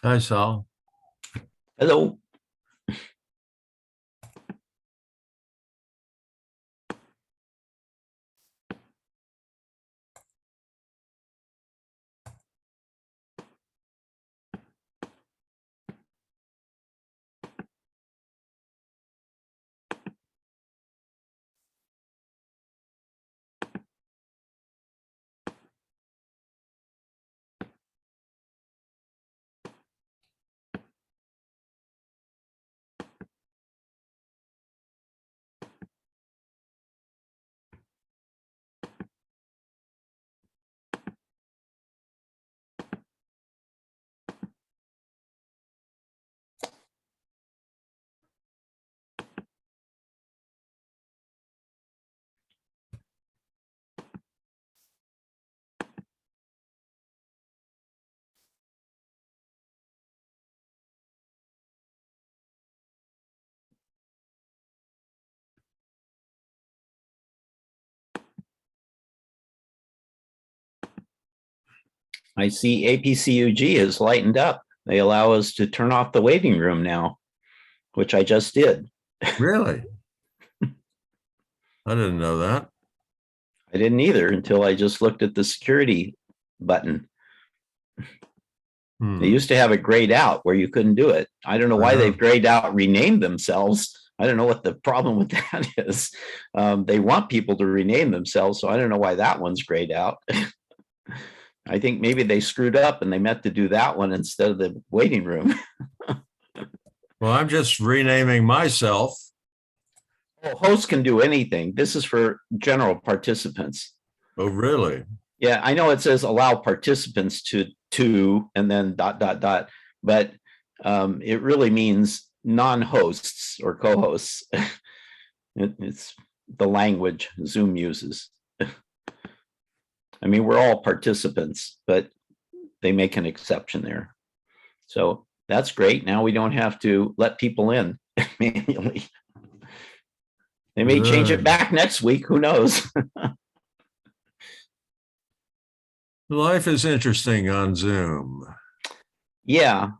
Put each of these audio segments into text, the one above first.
Hi, Sal. Hello. I see APCUG is lightened up. They allow us to turn off the waiting room now, which I just did. Really? I didn't know that. I didn't either until I just looked at the security button. They used to have it grayed out where you couldn't do it. I don't know why they've grayed out, renamed themselves. I don't know what the problem with that is. They want people to rename themselves, so I don't know why that one's grayed out. I think maybe they screwed up and they meant to do that one instead of the waiting room. Well, I'm just renaming myself. Well, hosts can do anything. This is for general participants. Oh, really? Yeah, I know it says allow participants to and then ... but it really means non-hosts or co-hosts. It's the language Zoom uses. I mean, we're all participants, but they make an exception there. So that's great. Now we don't have to let people in manually. They may change it back next week. Who knows? Life is interesting on Zoom. Yeah.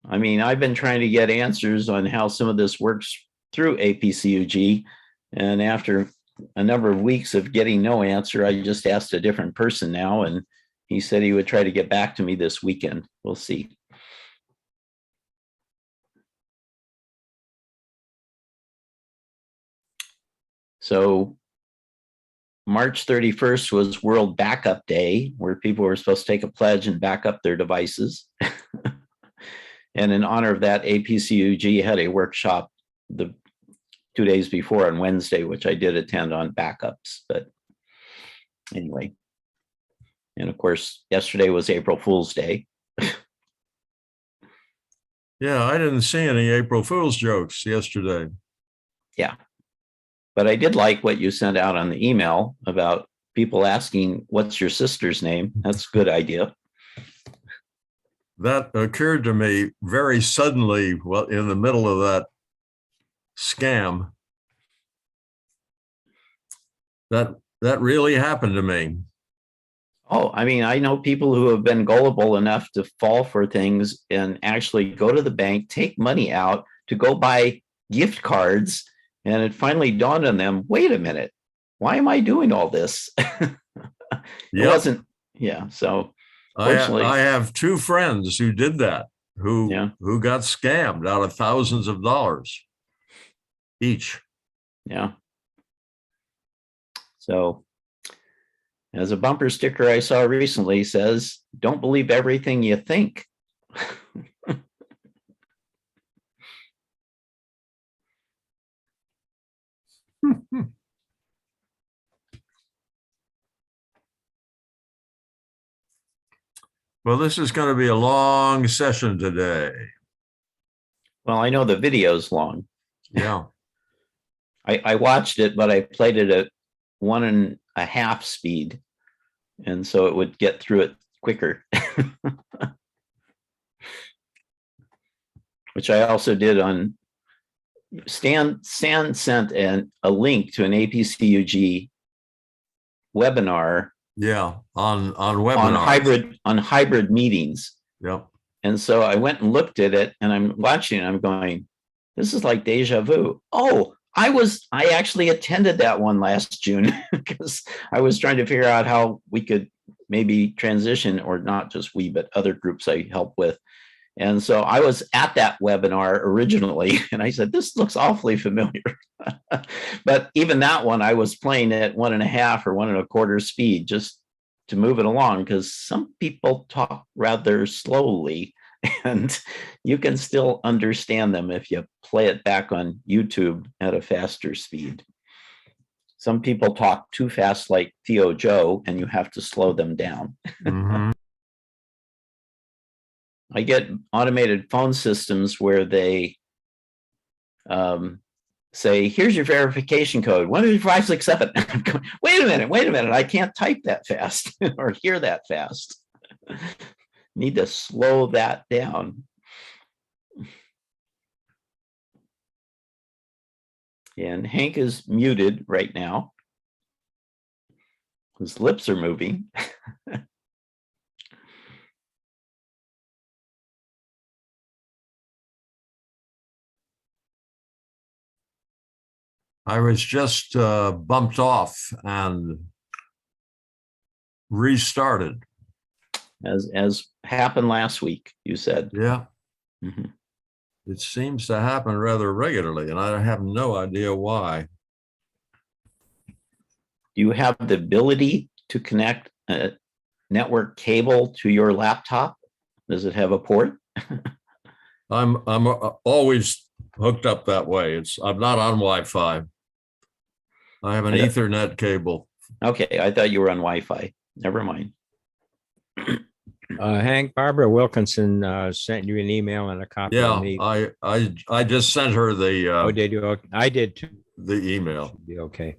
I mean, I've been trying to get answers on how some of this works through APCUG. And after a number of weeks of getting no answer, I just asked a different person now, and he said he would try to get back to me this weekend. We'll see. So March 31st was World Backup Day, where people were supposed to take a pledge and back up their devices. And in honor of that, APCUG had a workshop the 2 days before on Wednesday, which I did attend on backups. But anyway, and of course, yesterday was April Fool's Day. Yeah, I didn't see any April Fool's jokes yesterday. Yeah. But I did like what you sent out on the email about people asking, what's your sister's name? That's a good idea. That occurred to me very suddenly, well, in the middle of that scam. That really happened to me. Oh, I mean, I know people who have been gullible enough to fall for things and actually go to the bank, take money out to go buy gift cards. And it finally dawned on them, wait a minute, why am I doing all this? It wasn't, yeah. So fortunately, I have two friends who did that, who got scammed out of thousands of dollars each. Yeah. So as a bumper sticker I saw recently says, don't believe everything you think. Well, this is going to be a long session today. Well, I know the video's long. Yeah. I watched it, but I played it at 1.5 speed. And so it would get through it quicker. Which I also did on Stan sent a link to an APCUG webinar. Yeah, on webinars. On hybrid meetings. Yep. And so I went and looked at it, and I'm watching it, I'm going, this is like deja vu. Oh, I actually attended that one last June because I was trying to figure out how we could maybe transition, or not just we, but other groups I help with. And so I was at that webinar originally, and I said, this looks awfully familiar. But even that one, I was playing at 1.5 or 1.25 speed just to move it along, because some people talk rather slowly and you can still understand them if you play it back on YouTube at a faster speed. Some people talk too fast, like Theo Joe, and you have to slow them down. Mm-hmm. I get automated phone systems where they say, here's your verification code, 12567. I'm going, wait a minute, I can't type that fast or hear that fast. Need to slow that down. And Hank is muted right now. His lips are moving. I was just bumped off and restarted. As happened last week, you said. Yeah. Mm-hmm. It seems to happen rather regularly, and I have no idea why. Do you have the ability to connect a network cable to your laptop? Does it have a port? I'm always hooked up that way. I'm not on Wi-Fi. I have an Ethernet cable. Okay, I thought you were on Wi-Fi. Never mind. Hank, Barbara Wilkinson sent you an email and a copy of me. Yeah, I just sent her the Oh, did you? Okay. I did too. the email. Should be okay.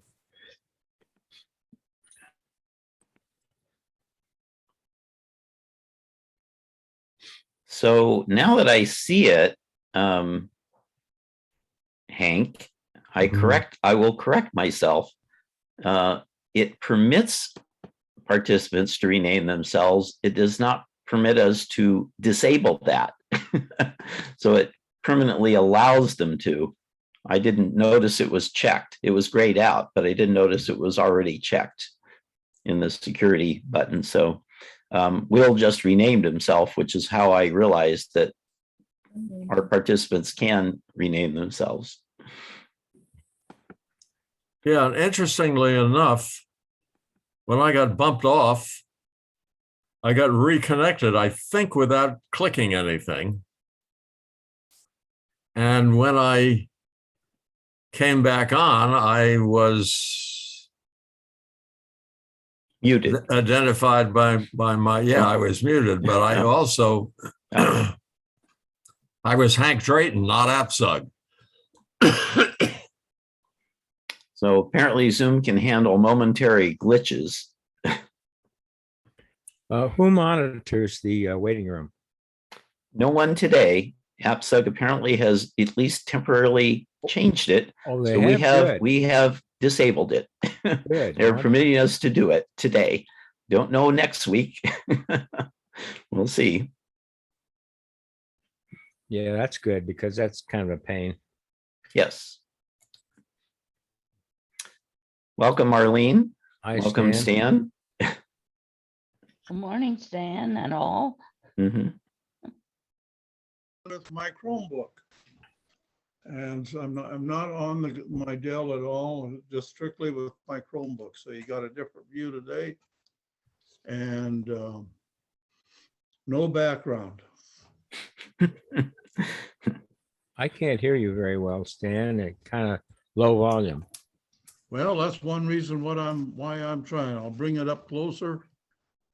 So now that I see it, Hank, I will correct myself. It permits participants to rename themselves. It does not permit us to disable that. So it permanently allows them to. I didn't notice it was checked. It was grayed out, but I didn't notice it was already checked in the security button. So Will just renamed himself, which is how I realized that our participants can rename themselves. Yeah, and interestingly enough, when I got bumped off, I got reconnected, I think, without clicking anything. And when I came back on, I was Muted. Identified by my, I was muted, but I also, I was Hank Drayton, not AppSug. So apparently Zoom can handle momentary glitches. Who monitors the waiting room? No one today. AppSug apparently has at least temporarily changed it. Oh, so we have disabled it. Good. They're permitting us to do it today. Don't know next week. We'll see. Yeah, that's good, because that's kind of a pain. Yes. Welcome, Marlene. Hi, welcome, Stan. Good morning, Stan and all. Mm-hmm. With my Chromebook, and so I'm not on my Dell at all, just strictly with my Chromebook. So you got a different view today, and no background. I can't hear you very well, Stan. It kind of low volume. Well, that's one reason why I'm trying. I'll bring it up closer,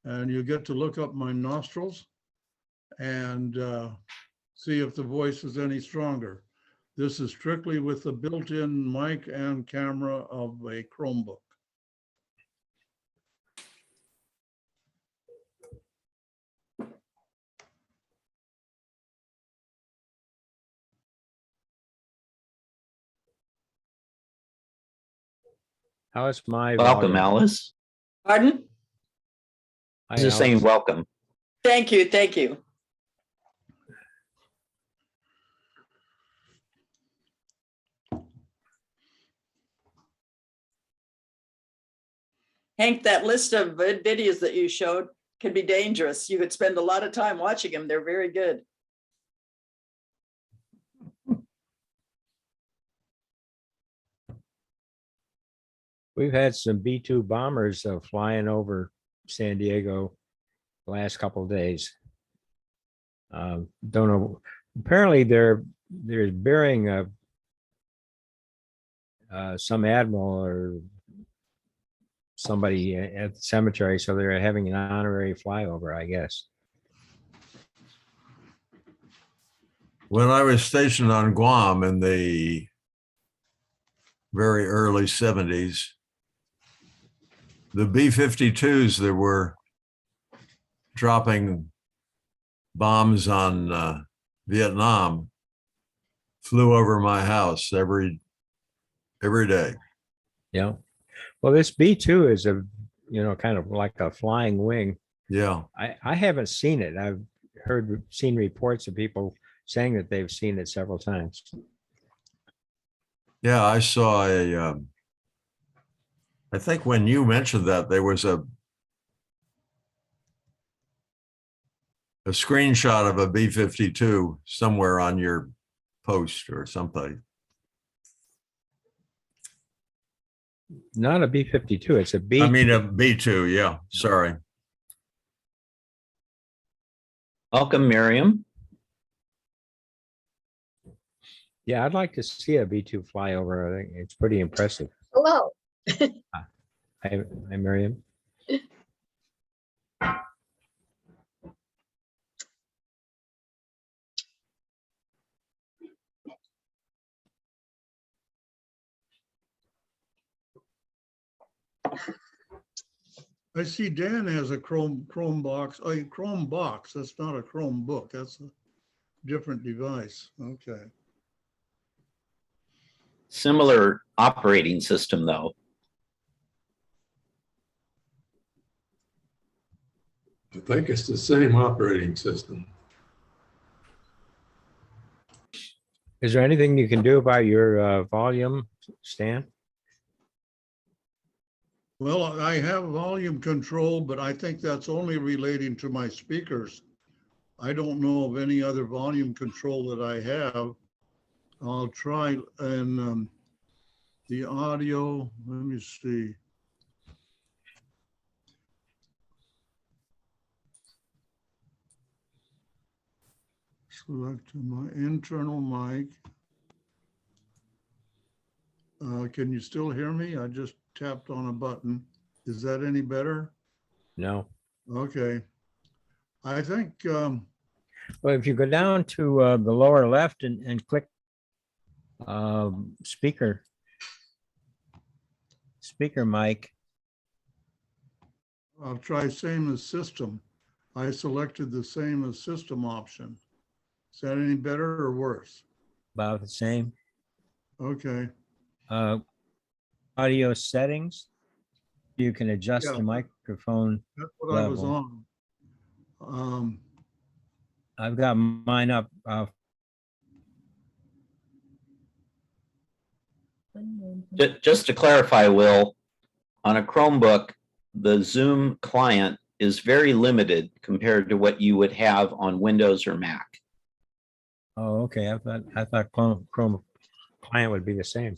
and you get to look up my nostrils and see if the voice is any stronger. This is strictly with the built-in mic and camera of a Chromebook. How is my Welcome, volume? Alice. Pardon? I was just saying welcome. Thank you. Thank you. Hank, that list of videos that you showed can be dangerous. You could spend a lot of time watching them. They're very good. We've had some B-2 bombers flying over San Diego the last couple of days. Don't know. Apparently, they're burying some admiral or somebody at the cemetery, so they're having an honorary flyover, I guess. When I was stationed on Guam in the very early 70s, the B-52s that were dropping bombs on Vietnam flew over my house every day. Yeah. Well, this B-2 is kind of like a flying wing. Yeah. I haven't seen it. I've seen reports of people saying that they've seen it several times. Yeah, I saw I think when you mentioned that, there was a screenshot of a B-52 somewhere on your post or something. Not a B-52, it's a B. I mean, a B-2, yeah, sorry. Welcome, Miriam. Yeah, I'd like to see a B-2 fly over. I think it's pretty impressive. Hello. Hi, Miriam. I see Dan has a Chrome box. A Chrome box. That's not a Chromebook. That's a different device. Okay. Similar operating system, though. I think it's the same operating system. Is there anything you can do about your volume, Stan? Well, I have volume control, but I think that's only relating to my speakers. I don't know of any other volume control that I have. I'll try and the audio, let me see. Select my internal mic. Can you still hear me? I just tapped on a button. Is that any better? No. Okay. I think, Well, if you go down to the lower left and click speaker mic. I'll try same as system. I selected the same as system option. Is that any better or worse? About the same. Okay. Audio settings. You can adjust Yeah. the microphone. That's what I was level. on. I've got mine up. Just to clarify, Will, on a Chromebook, the Zoom client is very limited compared to what you would have on Windows or Mac. Oh, okay. I thought Chrome client would be the same.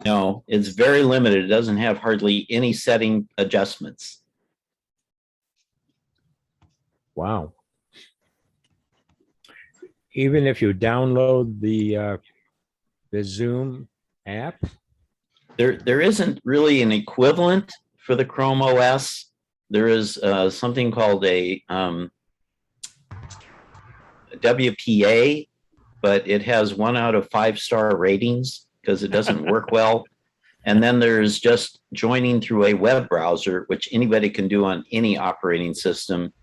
No, it's very limited. It doesn't have hardly any setting adjustments. Wow. Even if you download the Zoom app? There isn't really an equivalent for the Chrome OS. There is something called a WPA, but it has 1 out of 5-star ratings because it doesn't work well. And then there's just joining through a web browser, which anybody can do on any operating system.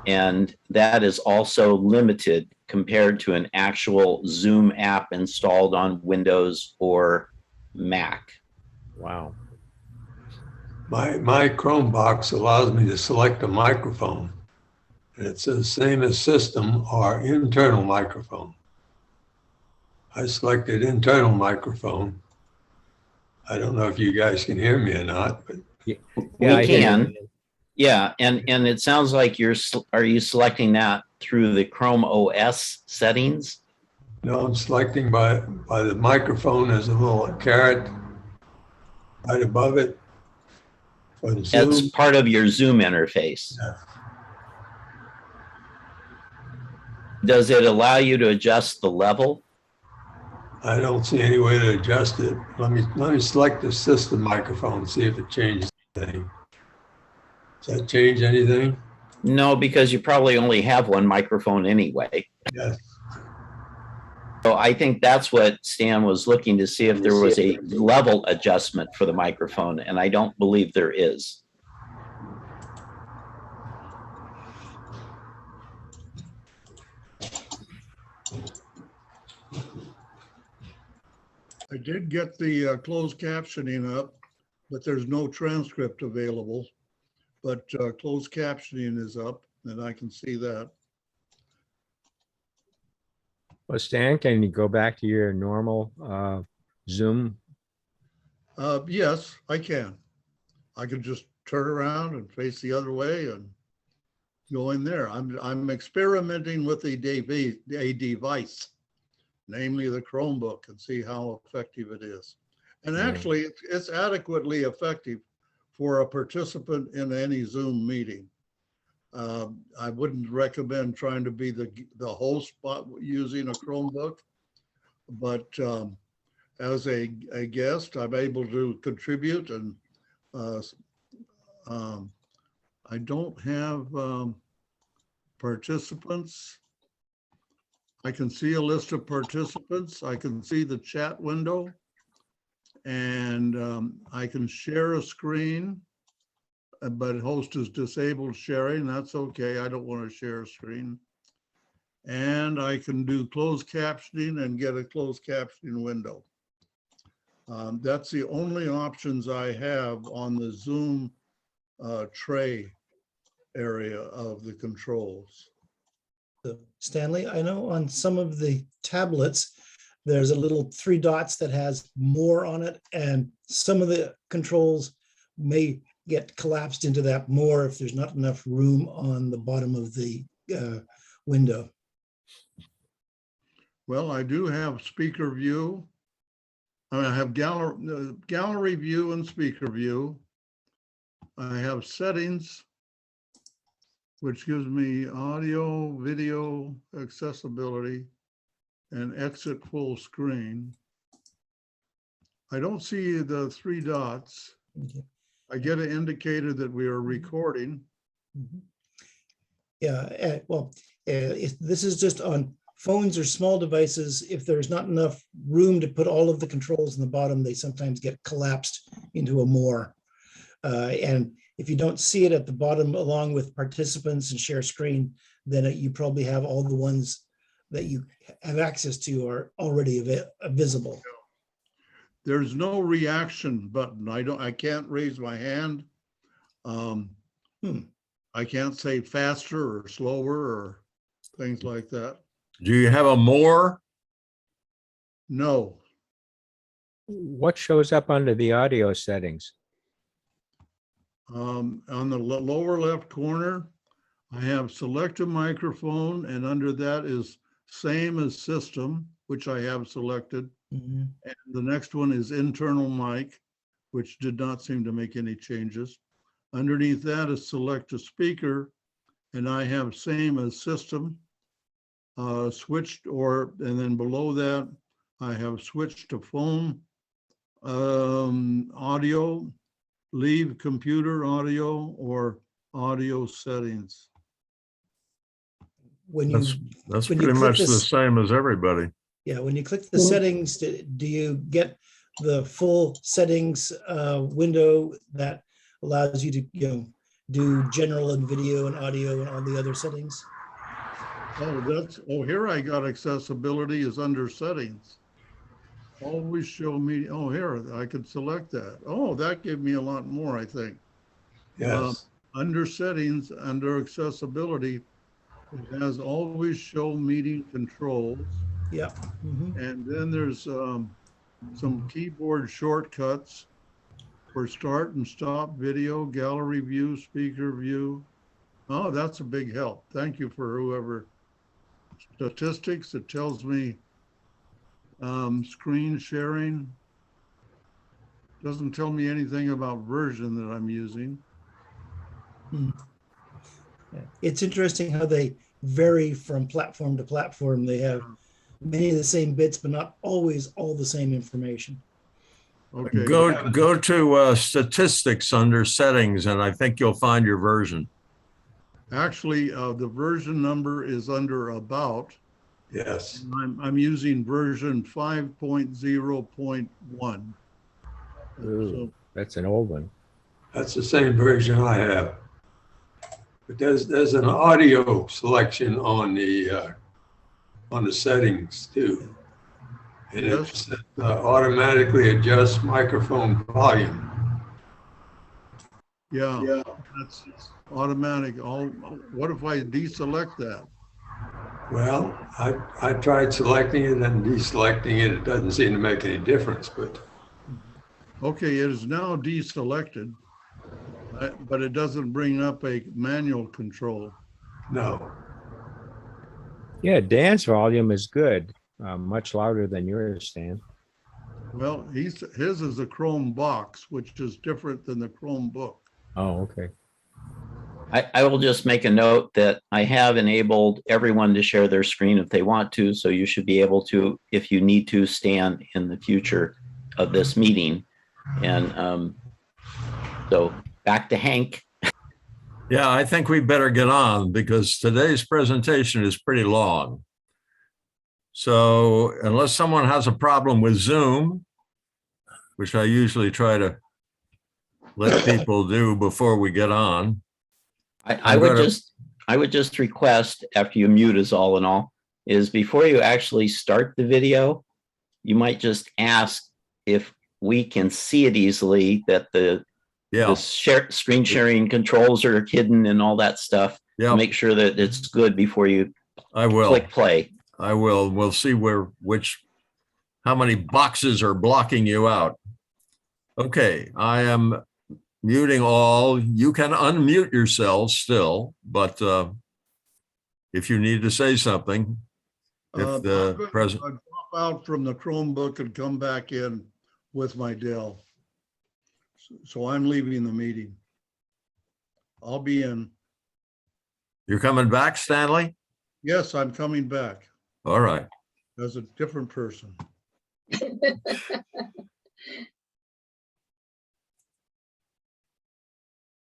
And that is also limited compared to an actual Zoom app installed on Windows or Mac. Wow. My Chrome box allows me to select a microphone. And it says same as system or internal microphone. I selected internal microphone. I don't know if you guys can hear me or not, but Yeah, Yeah, I hear you, can. man. Yeah, and it sounds like are you selecting that through the Chrome OS settings? No, I'm selecting by the microphone. There's a little caret right above it for the As Zoom. part of your Zoom interface. Yeah. Does it allow you to adjust the level? I don't see any way to adjust it. Let me select the system microphone, see if it changes anything. Does that change anything? No, because you probably only have one microphone anyway. Yes. So I think that's what Stan was looking to see if there was a level adjustment for the microphone, and I don't believe there is. I did get the closed captioning up, but there's no transcript available. But closed captioning is up and I can see that. Well, Stan, can you go back to your normal Zoom? Yes, I can. I can just turn around and face the other way and go in there. I'm experimenting with a device, namely the Chromebook, and see how effective it is. And actually, it's adequately effective for a participant in any Zoom meeting. I wouldn't recommend trying to be the host using a Chromebook, but as a guest, I'm able to contribute, and I don't have participants. I can see a list of participants. I can see the chat window, and I can share a screen, but host is disabled sharing. That's okay. I don't want to share a screen. And I can do closed captioning and get a closed captioning window. That's the only options I have on the Zoom tray area of the controls. Stanley, I know on some of the tablets, there's a little 3 dots that has more on it, and some of the controls may get collapsed into that more if there's not enough room on the bottom of the window. Well, I do have speaker view. I have gallery view and speaker view. I have settings, which gives me audio, video, accessibility, and exit full screen. I don't see the 3 dots. Okay. I get an indicator that we are recording. Mhm. Yeah, this is just on phones or small devices. If there's not enough room to put all of the controls in the bottom, they sometimes get collapsed into a more. And if you don't see it at the bottom along with participants and share screen, then you probably have all the ones that you have access to are already visible. There's no reaction button. I can't raise my hand. I can't say faster or slower or things like that. Do you have a more? No. What shows up under the audio settings? On the lower left corner, I have select a microphone, and under that is same as system, which I have selected. Mhm. And the next one is internal mic, which did not seem to make any changes. Underneath that is select a speaker, and I have same as system, switched, and then below that, I have switched to phone, audio, leave computer audio, or audio settings. When you That's when you pretty click much the this- same as everybody. Yeah, when you click the settings, do you get the full settings window that allows you to do general and video and audio and all the other settings? Oh, here I got accessibility is under settings. Always show me, oh, here, I could select that. Oh, that gave me a lot more, I think. Yes. Under settings, under accessibility, it has always show meeting controls. Yeah. Mhm. And then there's some keyboard shortcuts. for start and stop video, gallery view, speaker view. Oh, that's a big help. Thank you for whoever. Statistics, it tells me screen sharing. Doesn't tell me anything about version that I'm using. It's interesting how they vary from platform to platform. They have many of the same bits, but not always all the same information. Okay. Go to statistics under settings, and I think you'll find your version. Actually, the version number is under about. Yes. I'm using version 5.0.1. Ooh, that's an old one. That's the same version I have. But there's an audio selection on the settings too. And Yes. it automatically adjusts microphone volume. Yeah, that's automatic. What if I deselect that? Well, I tried selecting it and deselecting it. It doesn't seem to make any difference, but Okay, it is now deselected, but it doesn't bring up a manual control. no. Yeah, Dan's volume is good, much louder than yours, Stan. Well, his is a Chrome box, which is different than the Chromebook. Oh, okay. I will just make a note that I have enabled everyone to share their screen if they want to. So you should be able to, if you need to, Stan, in the future of this meeting. And so back to Hank. Yeah, I think we better get on because today's presentation is pretty long. So unless someone has a problem with Zoom, which I usually try to let people do before we get on. I would just request, after you mute us all and all, is before you actually start the video, you might just ask if we can see it easily, that the screen sharing controls are hidden and all that stuff. Yeah, Make sure that it's good before you I will. click play. I will. We'll see how many boxes are blocking you out. Okay, I am muting all. You can unmute yourselves still, but if you need to say something, if the president. I'd drop out from the Chromebook and come back in with my Dell. So I'm leaving the meeting. I'll be in. You're coming back, Stanley? Yes, I'm coming back All right. as a different person.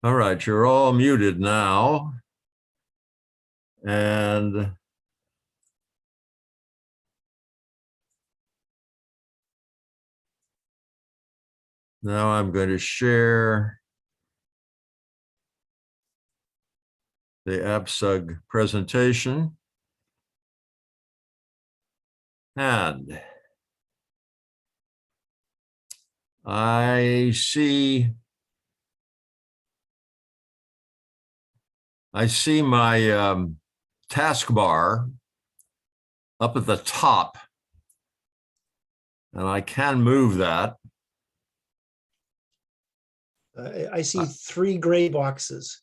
All right, you're all muted now. And now I'm going to share the AppSug presentation. And I see my taskbar up at the top, and I can move that. I see 3 gray boxes.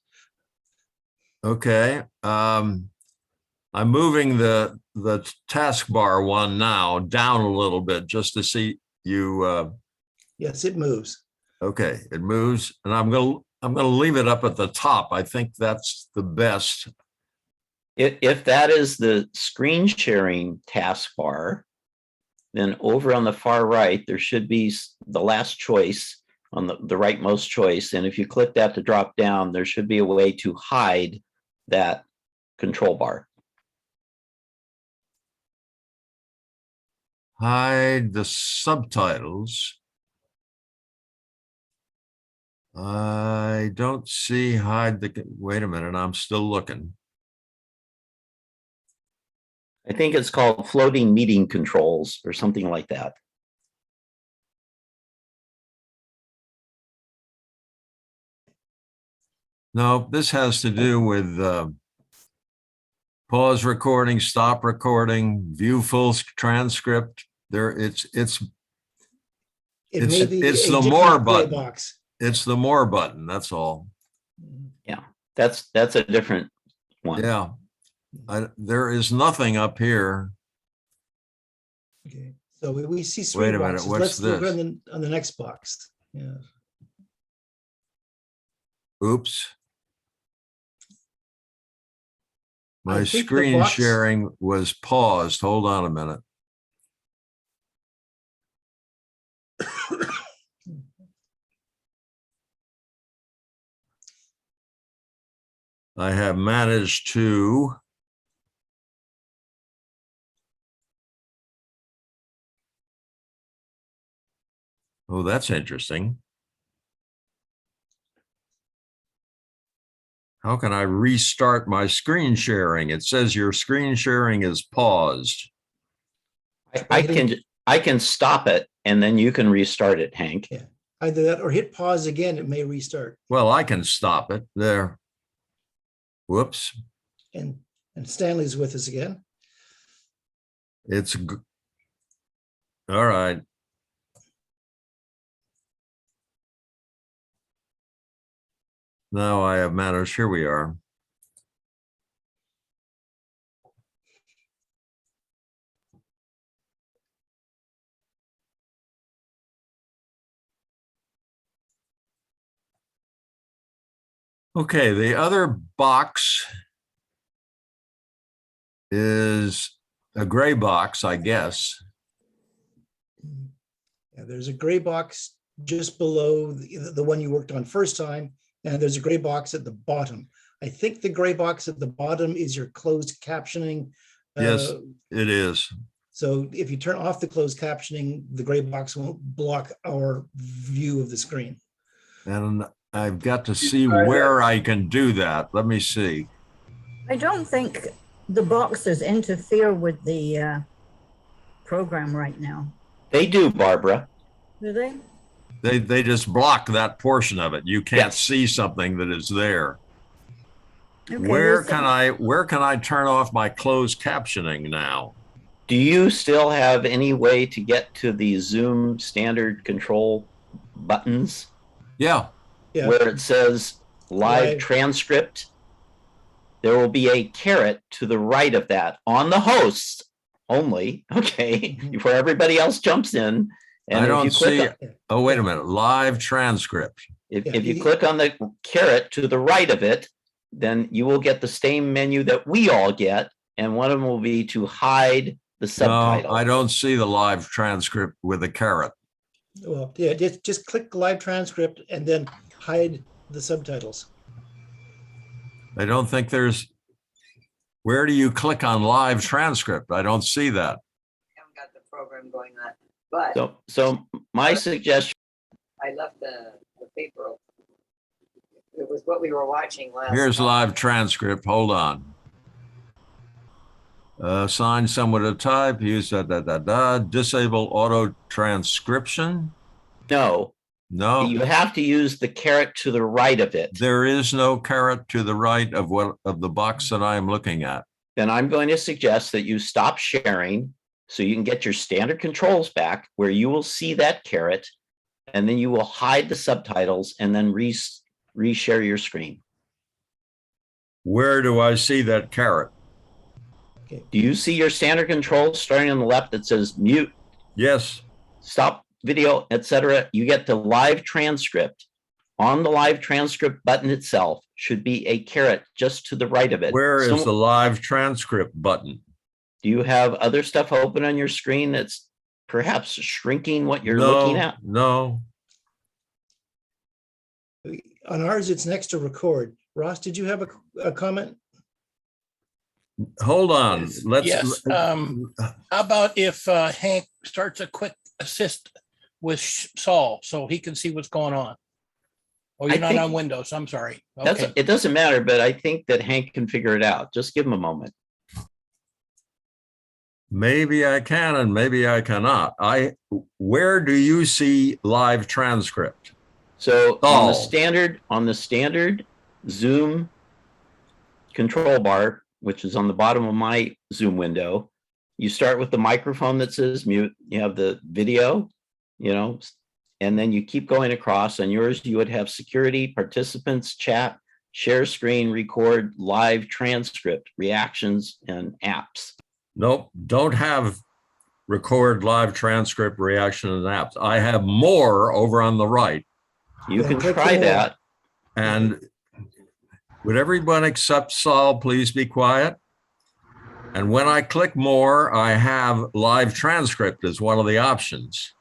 Okay. I'm moving the taskbar one now down a little bit just to see you. Yes, it moves. Okay, it moves, and I'm gonna leave it up at the top. I think that's the best. If that is the screen sharing taskbar, then over on the far right, there should be the last choice on the rightmost choice. And if you click that to drop down, there should be a way to hide that control bar. Hide the subtitles. I don't see hide the, wait a minute, I'm still looking. I think it's called floating meeting controls or something like that. No, this has to do with pause recording, stop recording, view full transcript. There, it's It may be it's a the different more gray button. box. It's the more button, that's all. That's a different one. Yeah. There is nothing up here. Okay, so we see Wait three a minute, boxes. what's Let's look this? on the next box. Yeah. Oops. My I think the screen box- sharing was paused. Hold on a minute. I have managed to oh, that's interesting. How can I restart my screen sharing? It says your screen sharing is paused. I can stop it and then you can restart it, Hank. Yeah, either that or hit pause again, it may restart. Well, I can stop it there. Whoops. And Stanley's with us again. It's all right. Now I have managed. Here we are. Okay, the other box is a gray box, I guess. Yeah, there's a gray box just below the one you worked on first time, and there's a gray box at the bottom. I think the gray box at the bottom is your closed captioning. Yes, it is. So if you turn off the closed captioning, the gray box won't block our view of the screen. And I've got to see where I can do that. Let me see. I don't think the boxes interfere with the program right now. They do, Barbara. Do they? They just block that portion of it. You can't Yes. see something that is there. Okay, Where there's can I turn off my closed captioning now? Do you still have any way to get to the Zoom standard control buttons Yeah. Yeah, where it says live Live. transcript? There will be a caret to the right of that on the host only, okay, Mhm. before everybody else jumps in. And I if don't you click, see. Oh, wait a minute. Live transcript. if Yeah, you you- click on the caret to the right of it, then you will get the same menu that we all get. And one of them will be to hide the No, subtitle. I don't see the live transcript with a caret. well, yeah, just click live transcript and then hide the subtitles. I don't think there's. Where do you click on live transcript? I don't see that. Haven't got the program going on, but So my suggestion, I left the paper open. It was what we were watching last. Here's night. live transcript. Hold on. Assign someone to type. Use disable auto transcription. no, No, you have to use the caret to the right of it. there is no caret to the right of the box that I am looking at. Then I'm going to suggest that you stop sharing so you can get your standard controls back where you will see that caret, and then you will hide the subtitles and then reshare your screen. Where do I see that caret? Do you see your standard controls starting on the left that says mute, Yes. stop video, etc.? You get the live transcript. On the live transcript button itself should be a caret just to the right of it. Where is So- the live transcript button? Do you have other stuff open on your screen that's perhaps shrinking what you're looking at? No. On ours, it's next to record. Ross, did you have a comment? Hold on. Let's. Yes, how about if Hank starts a quick assist with Saul so he can see what's going on? Oh, you're I not think- on Windows, I'm sorry. That's, Okay, it doesn't matter, but I think that Hank can figure it out. Just give him a moment. Maybe I can and maybe I cannot. Where do you see live transcript? So Oh. on the standard Zoom control bar, which is on the bottom of my Zoom window, you start with the microphone that says mute. You have the video, and then you keep going across. On yours, you would have security, participants, chat, share screen, record, live, transcript, reactions, and apps. Nope, don't have record, live, transcript, reaction, and apps. I have more over on the right. You Yeah, can click try the more. that. And would everyone except Saul please be quiet? And when I click more, I have live transcript as one of the options.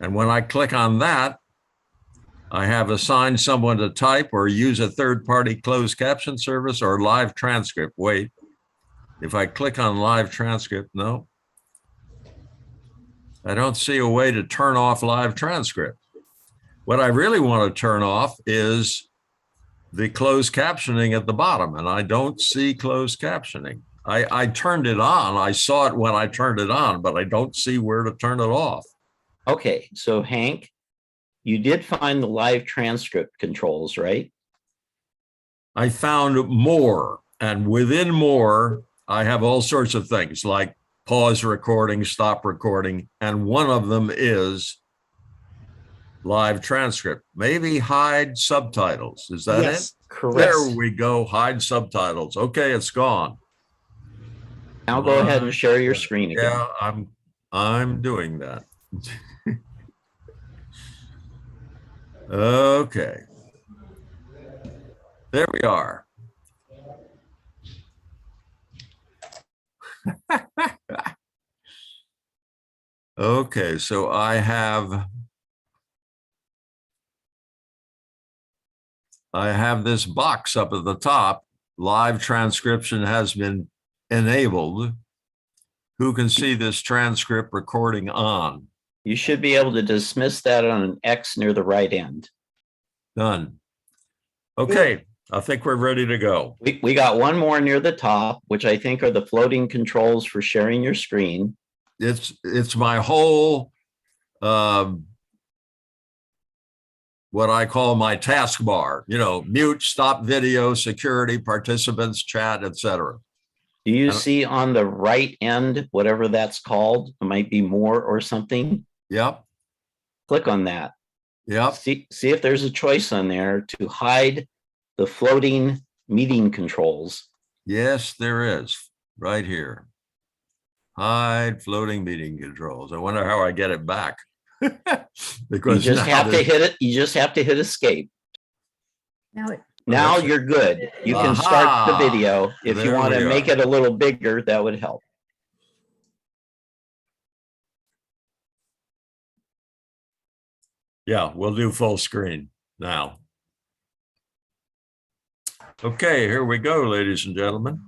And when I click on that, I have assigned someone to type or use a third-party closed caption service or live transcript. Wait, if I click on live transcript, no. I don't see a way to turn off live transcript. What I really want to turn off is the closed captioning at the bottom, and I don't see closed captioning. I turned it on. I saw it when I turned it on, but I don't see where to turn it off. Okay, so Hank, you did find the live transcript controls, right? I found more, and within more, I have all sorts of things like pause recording, stop recording, and one of them is live transcript. Maybe hide subtitles. Is that Yes. it? Correct. There we go. Hide subtitles. Okay, it's gone. Now go ahead and share your screen again. Yeah, I'm doing that. Okay. There we are. Okay, so I have this box up at the top. Live transcription has been enabled. Who can see this transcript recording on? You should be able to dismiss that on an X near the right end. Done. Okay, I think we're ready to go. We got one more near the top, which I think are the floating controls for sharing your screen. It's my whole what I call my taskbar, mute, stop video, security, participants, chat, etc. Do you see on the right end, whatever that's called? It might be more or something. Yep. Click on that. Yep. See if there's a choice on there to hide the floating meeting controls. Yes, there is right here. Hide floating meeting controls. I wonder how I get it back. Because you just have to hit it. You just have to hit escape. Now you're good. You can start the video. If you want to make it a little bigger, that would help. Yeah, we'll do full screen now. Okay, here we go, ladies and gentlemen.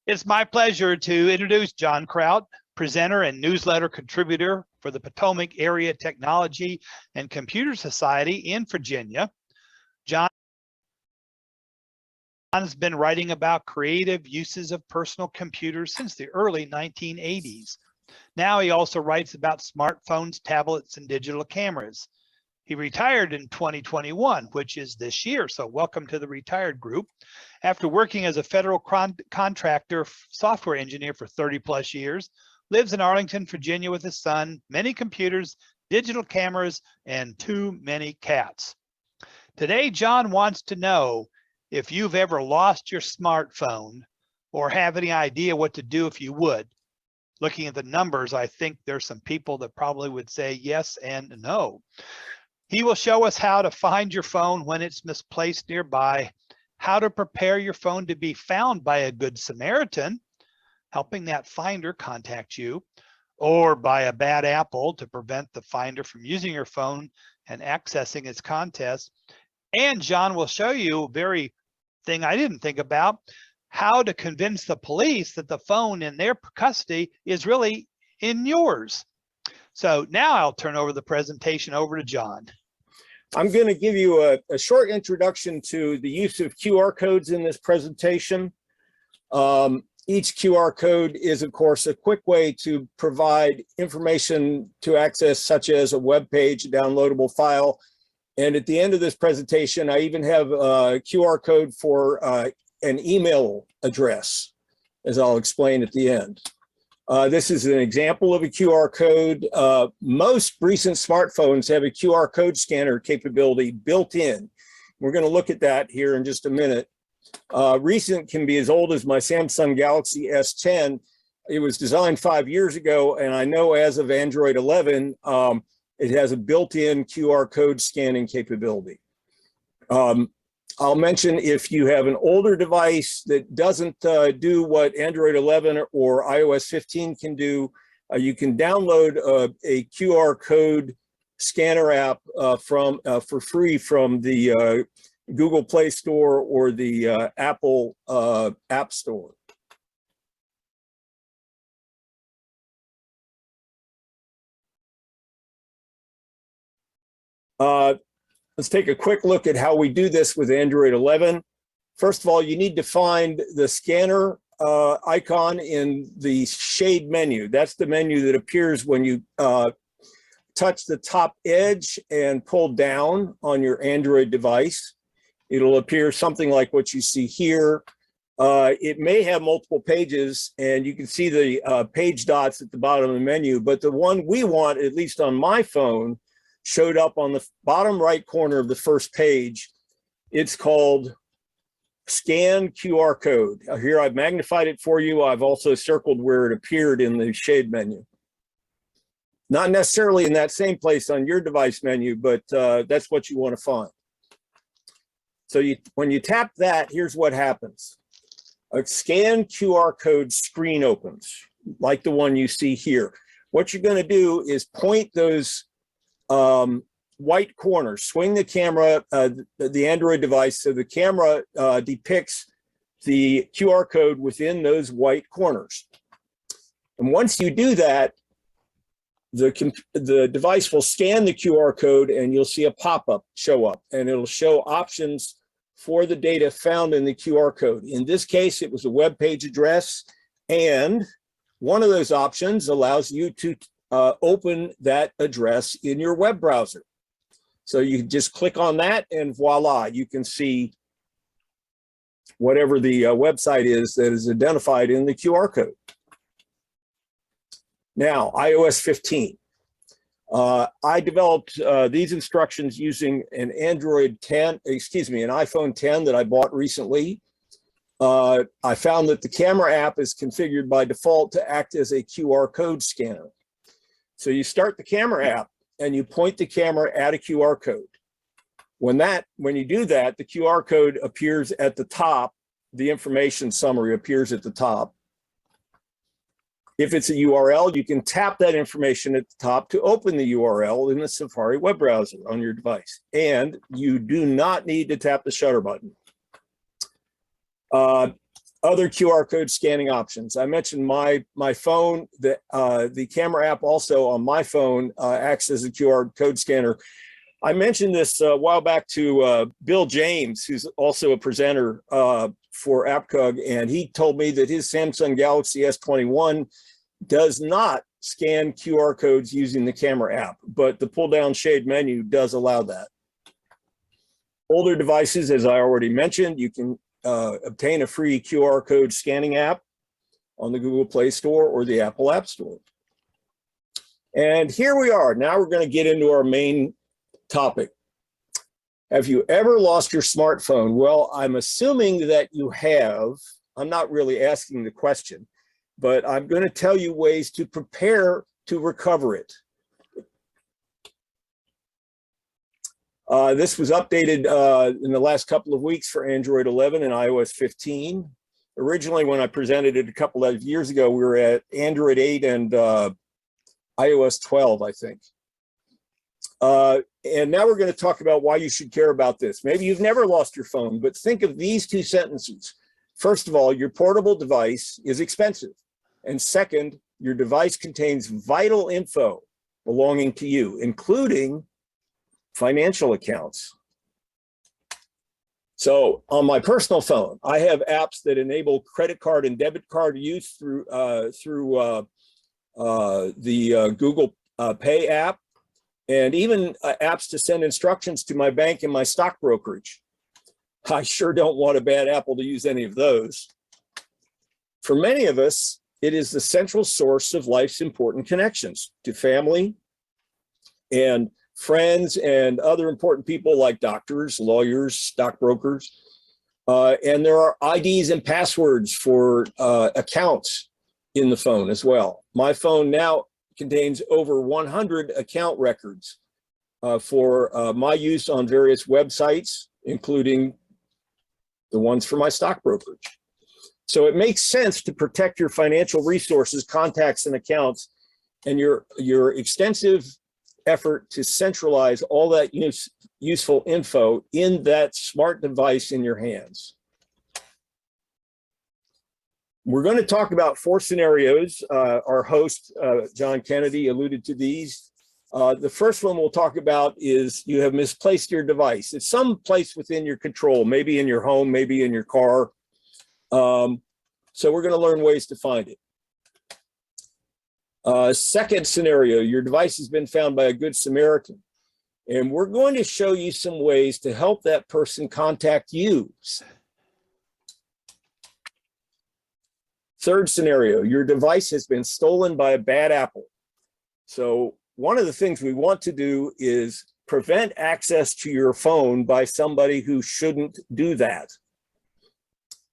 It's my pleasure to introduce John Kraut, presenter and newsletter contributor for the Potomac Area Technology and Computer Society in Virginia. John has been writing about creative uses of personal computers since the early 1980s. Now he also writes about smartphones, tablets, and digital cameras. He retired in 2021, which is this year, so welcome to the retired group. After working as a federal contractor software engineer for 30 plus years, lives in Arlington, Virginia with his son, many computers, digital cameras, and too many cats. Today, John wants to know if you've ever lost your smartphone or have any idea what to do if you would. Looking at the numbers, I think there's some people that probably would say yes and no. He will show us how to find your phone when it's misplaced nearby, how to prepare your phone to be found by a good Samaritan, helping that finder contact you, or by a bad apple to prevent the finder from using your phone and accessing its contents. And John will show you a very thing I didn't think about, how to convince the police that the phone in their custody is really in yours. So now I'll turn over the presentation over to John. I'm going to give you a short introduction to the use of QR codes in this presentation. Each QR code is, of course, a quick way to provide information to access, such as a web page, a downloadable file. And at the end of this presentation, I even have a QR code for an email address, as I'll explain at the end. This is an example of a QR code. Most recent smartphones have a QR code scanner capability built in. We're going to look at that here in just a minute. Recent can be as old as my Samsung Galaxy S10. It was designed 5 years ago, and I know as of Android 11, it has a built-in QR code scanning capability. I'll mention if you have an older device that doesn't do what Android 11 or iOS 15 can do, you can download a QR code scanner app for free from the Google Play Store or the Apple App Store. Let's take a quick look at how we do this with Android 11. First of all, you need to find the scanner icon in the shade menu. That's the menu that appears when you touch the top edge and pull down on your Android device. It'll appear something like what you see here. It may have multiple pages, and you can see the page dots at the bottom of the menu, but the one we want, at least on my phone, showed up on the bottom right corner of the first page. It's called Scan QR Code. Here I've magnified it for you. I've also circled where it appeared in the shade menu. Not necessarily in that same place on your device menu, but that's what you want to find. So when you tap that, here's what happens. A Scan QR Code screen opens, like the one you see here. What you're going to do is point those white corners, swing the camera, the Android device, so the camera depicts the QR code within those white corners. And once you do that, the device will scan the QR code, and you'll see a pop-up show up, and it'll show options for the data found in the QR code. In this case, it was a web page address, and one of those options allows you to open that address in your web browser. So you just click on that, and voila, you can see whatever the website is that is identified in the QR code. Now, iOS 15. I developed these instructions using an iPhone 10 that I bought recently. I found that the camera app is configured by default to act as a QR code scanner. So you start the camera app and you point the camera at a QR code. When you do that, the QR code appears at the top. The information summary appears at the top. If it's a URL, you can tap that information at the top to open the URL in the Safari web browser on your device. And you do not need to tap the shutter button. Other QR code scanning options. I mentioned my phone, the camera app also on my phone acts as a QR code scanner. I mentioned this a while back to Bill James, who's also a presenter for AppCog, and he told me that his Samsung Galaxy S21 does not scan QR codes using the camera app, but the pull-down shade menu does allow that. Older devices, as I already mentioned, you can obtain a free QR code scanning app on the Google Play Store or the Apple App Store. And here we are. Now we're going to get into our main topic. Have you ever lost your smartphone? Well, I'm assuming that you have. I'm not really asking the question, but I'm going to tell you ways to prepare to recover it. This was updated in the last couple of weeks for Android 11 and iOS 15. Originally, when I presented it a couple of years ago, we were at Android 8 and iOS 12, I think. And now we're going to talk about why you should care about this. Maybe you've never lost your phone, but think of these two sentences. First of all, your portable device is expensive. And second, your device contains vital info belonging to you, including financial accounts. So on my personal phone, I have apps that enable credit card and debit card use through the Google Pay app, and even apps to send instructions to my bank and my stock brokerage. I sure don't want a bad apple to use any of those. For many of us, it is the central source of life's important connections to family and friends and other important people like doctors, lawyers, stockbrokers. And there are IDs and passwords for accounts in the phone as well. My phone now contains over 100 account records for my use on various websites, including the ones for my stock brokerage. So it makes sense to protect your financial resources, contacts, and accounts, and your extensive effort to centralize all that useful info in that smart device in your hands. We're going to talk about 4 scenarios. Our host, John Kennedy, alluded to these. The first one we'll talk about is you have misplaced your device. It's someplace within your control, maybe in your home, maybe in your car. So we're going to learn ways to find it. Second scenario, your device has been found by a good Samaritan. And we're going to show you some ways to help that person contact you. Third scenario, your device has been stolen by a bad apple. So one of the things we want to do is prevent access to your phone by somebody who shouldn't do that.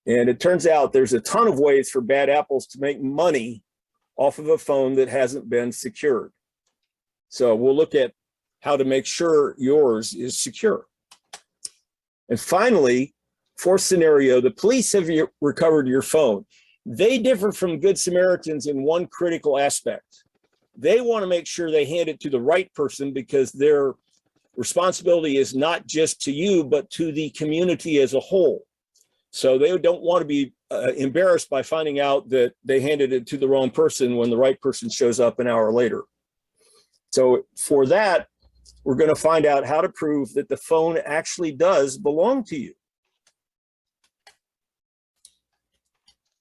And it turns out there's a ton of ways for bad apples to make money off of a phone that hasn't been secured. So we'll look at how to make sure yours is secure. And finally, fourth scenario, the police have recovered your phone. They differ from Good Samaritans in one critical aspect. They want to make sure they hand it to the right person because their responsibility is not just to you, but to the community as a whole. So they don't want to be embarrassed by finding out that they handed it to the wrong person when the right person shows up an hour later. So for that, we're going to find out how to prove that the phone actually does belong to you.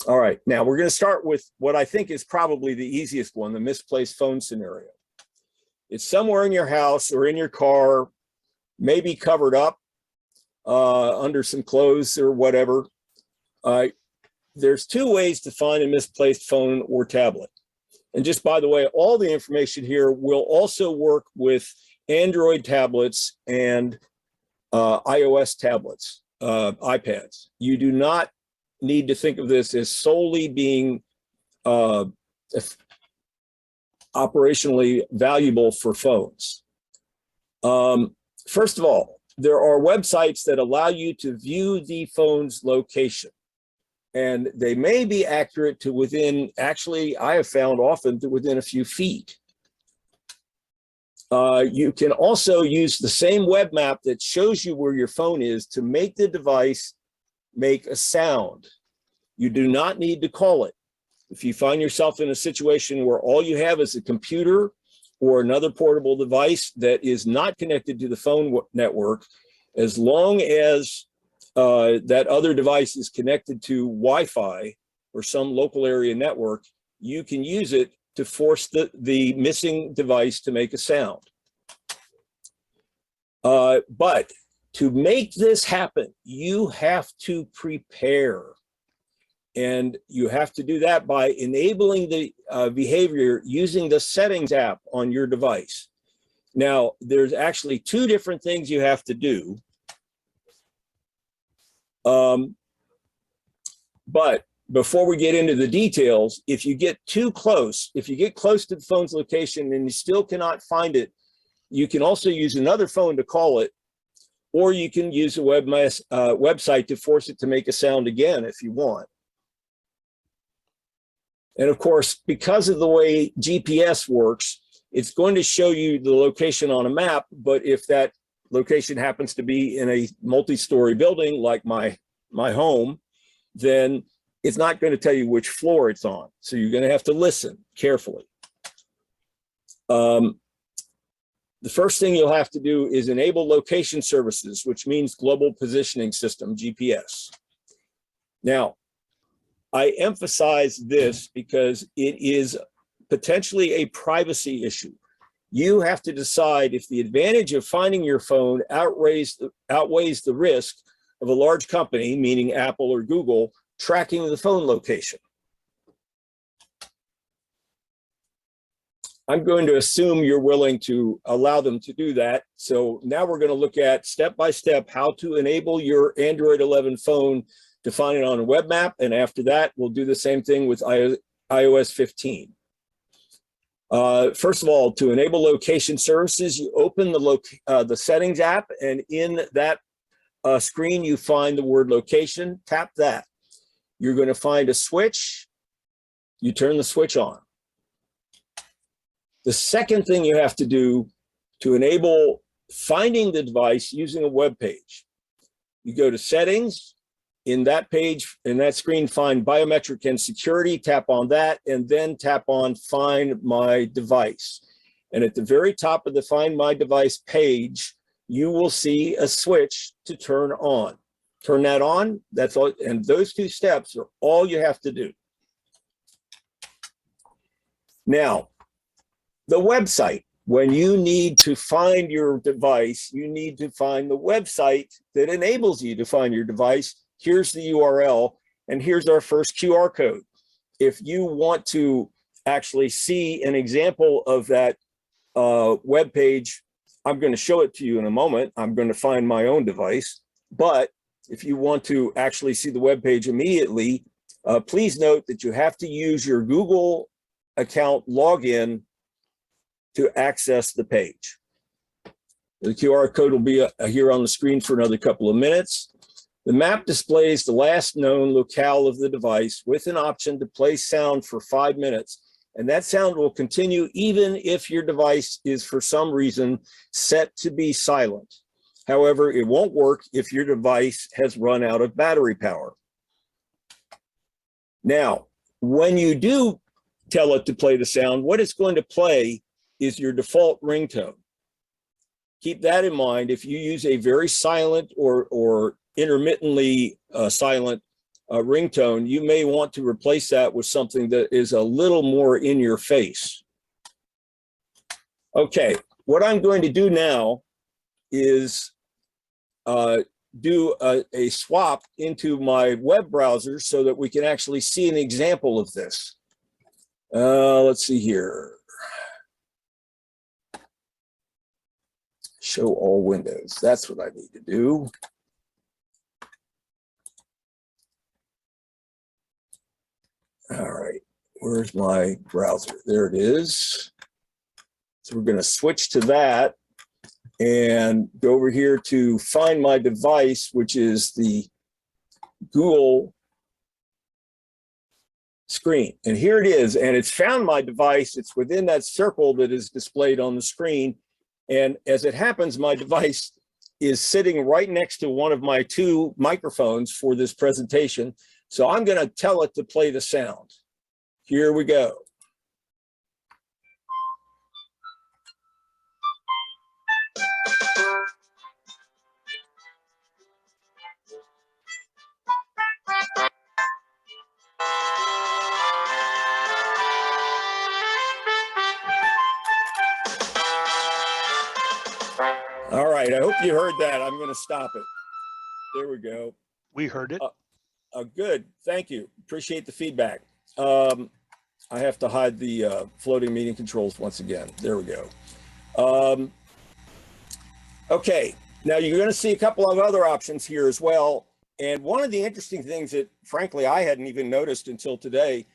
All right, now we're going to start with what I think is probably the easiest one, the misplaced phone scenario. It's somewhere in your house or in your car, maybe covered up under some clothes or whatever. There's 2 ways to find a misplaced phone or tablet. And just by the way, all the information here will also work with Android tablets and iOS tablets, iPads. You do not need to think of this as solely being operationally valuable for phones. First of all, there are websites that allow you to view the phone's location. And they may be accurate to within, actually, I have found often to within a few feet. You can also use the same web map that shows you where your phone is to make the device make a sound. You do not need to call it. If you find yourself in a situation where all you have is a computer or another portable device that is not connected to the phone network, as long as that other device is connected to Wi-Fi or some local area network, you can use it to force the missing device to make a sound. But to make this happen, you have to prepare. And you have to do that by enabling the behavior using the settings app on your device. Now, there's actually 2 different things you have to do. But before we get into the details, if you get too close, if you get close to the phone's location and you still cannot find it, you can also use another phone to call it, or you can use a website to force it to make a sound again if you want. And of course, because of the way GPS works, it's going to show you the location on a map, but if that location happens to be in a multi-story building like my home, then it's not going to tell you which floor it's on. So you're going to have to listen carefully. the first thing you'll have to do is enable location services, which means global positioning system, GPS. Now, I emphasize this because it is potentially a privacy issue. You have to decide if the advantage of finding your phone outweighs the risk of a large company, meaning Apple or Google, tracking the phone location. I'm going to assume you're willing to allow them to do that. So now we're going to look at step by step how to enable your Android 11 phone to find it on a web map. And after that, we'll do the same thing with iOS 15. First of all, to enable location services, you open the settings app, and in that screen, you find the word location. Tap that. You're going to find a switch. You turn the switch on. The second thing you have to do to enable finding the device using a web page, you go to settings. In that page, in that screen, find biometric and security, tap on that, and then tap on find my device. And at the very top of the find my device page, you will see a switch to turn on. Turn that on, that's all, and those two steps are all you have to do. Now, the website, when you need to find your device, you need to find the website that enables you to find your device. Here's the URL, and here's our first QR code. If you want to actually see an example of that web page, I'm going to show it to you in a moment. I'm going to find my own device. But if you want to actually see the web page immediately, please note that you have to use your Google account login to access the page. The QR code will be here on the screen for another couple of minutes. The map displays the last known locale of the device with an option to play sound for 5 minutes. And that sound will continue even if your device is for some reason set to be silent. However, it won't work if your device has run out of battery power. Now, when you do tell it to play the sound, what it's going to play is your default ringtone. Keep that in mind. If you use a very silent or intermittently silent ringtone, you may want to replace that with something that is a little more in your face. Okay, what I'm going to do now is do a swap into my web browser so that we can actually see an example of this. Let's see here. Show all windows. That's what I need to do. All right, where's my browser? There it is. So we're going to switch to that and go over here to find my device, which is the Google screen. And here it is, and it's found my device. It's within that circle that is displayed on the screen. And as it happens, my device is sitting right next to one of my 2 microphones for this presentation. So I'm going to tell it to play the sound. Here we go. All right, I hope you heard that. I'm going to stop it. There we go. We heard it. Good, thank you. Appreciate the feedback. I have to hide the floating meeting controls once again. There we go. Okay, now you're going to see a couple of other options here as well. And one of the interesting things that, frankly, I hadn't even noticed until today,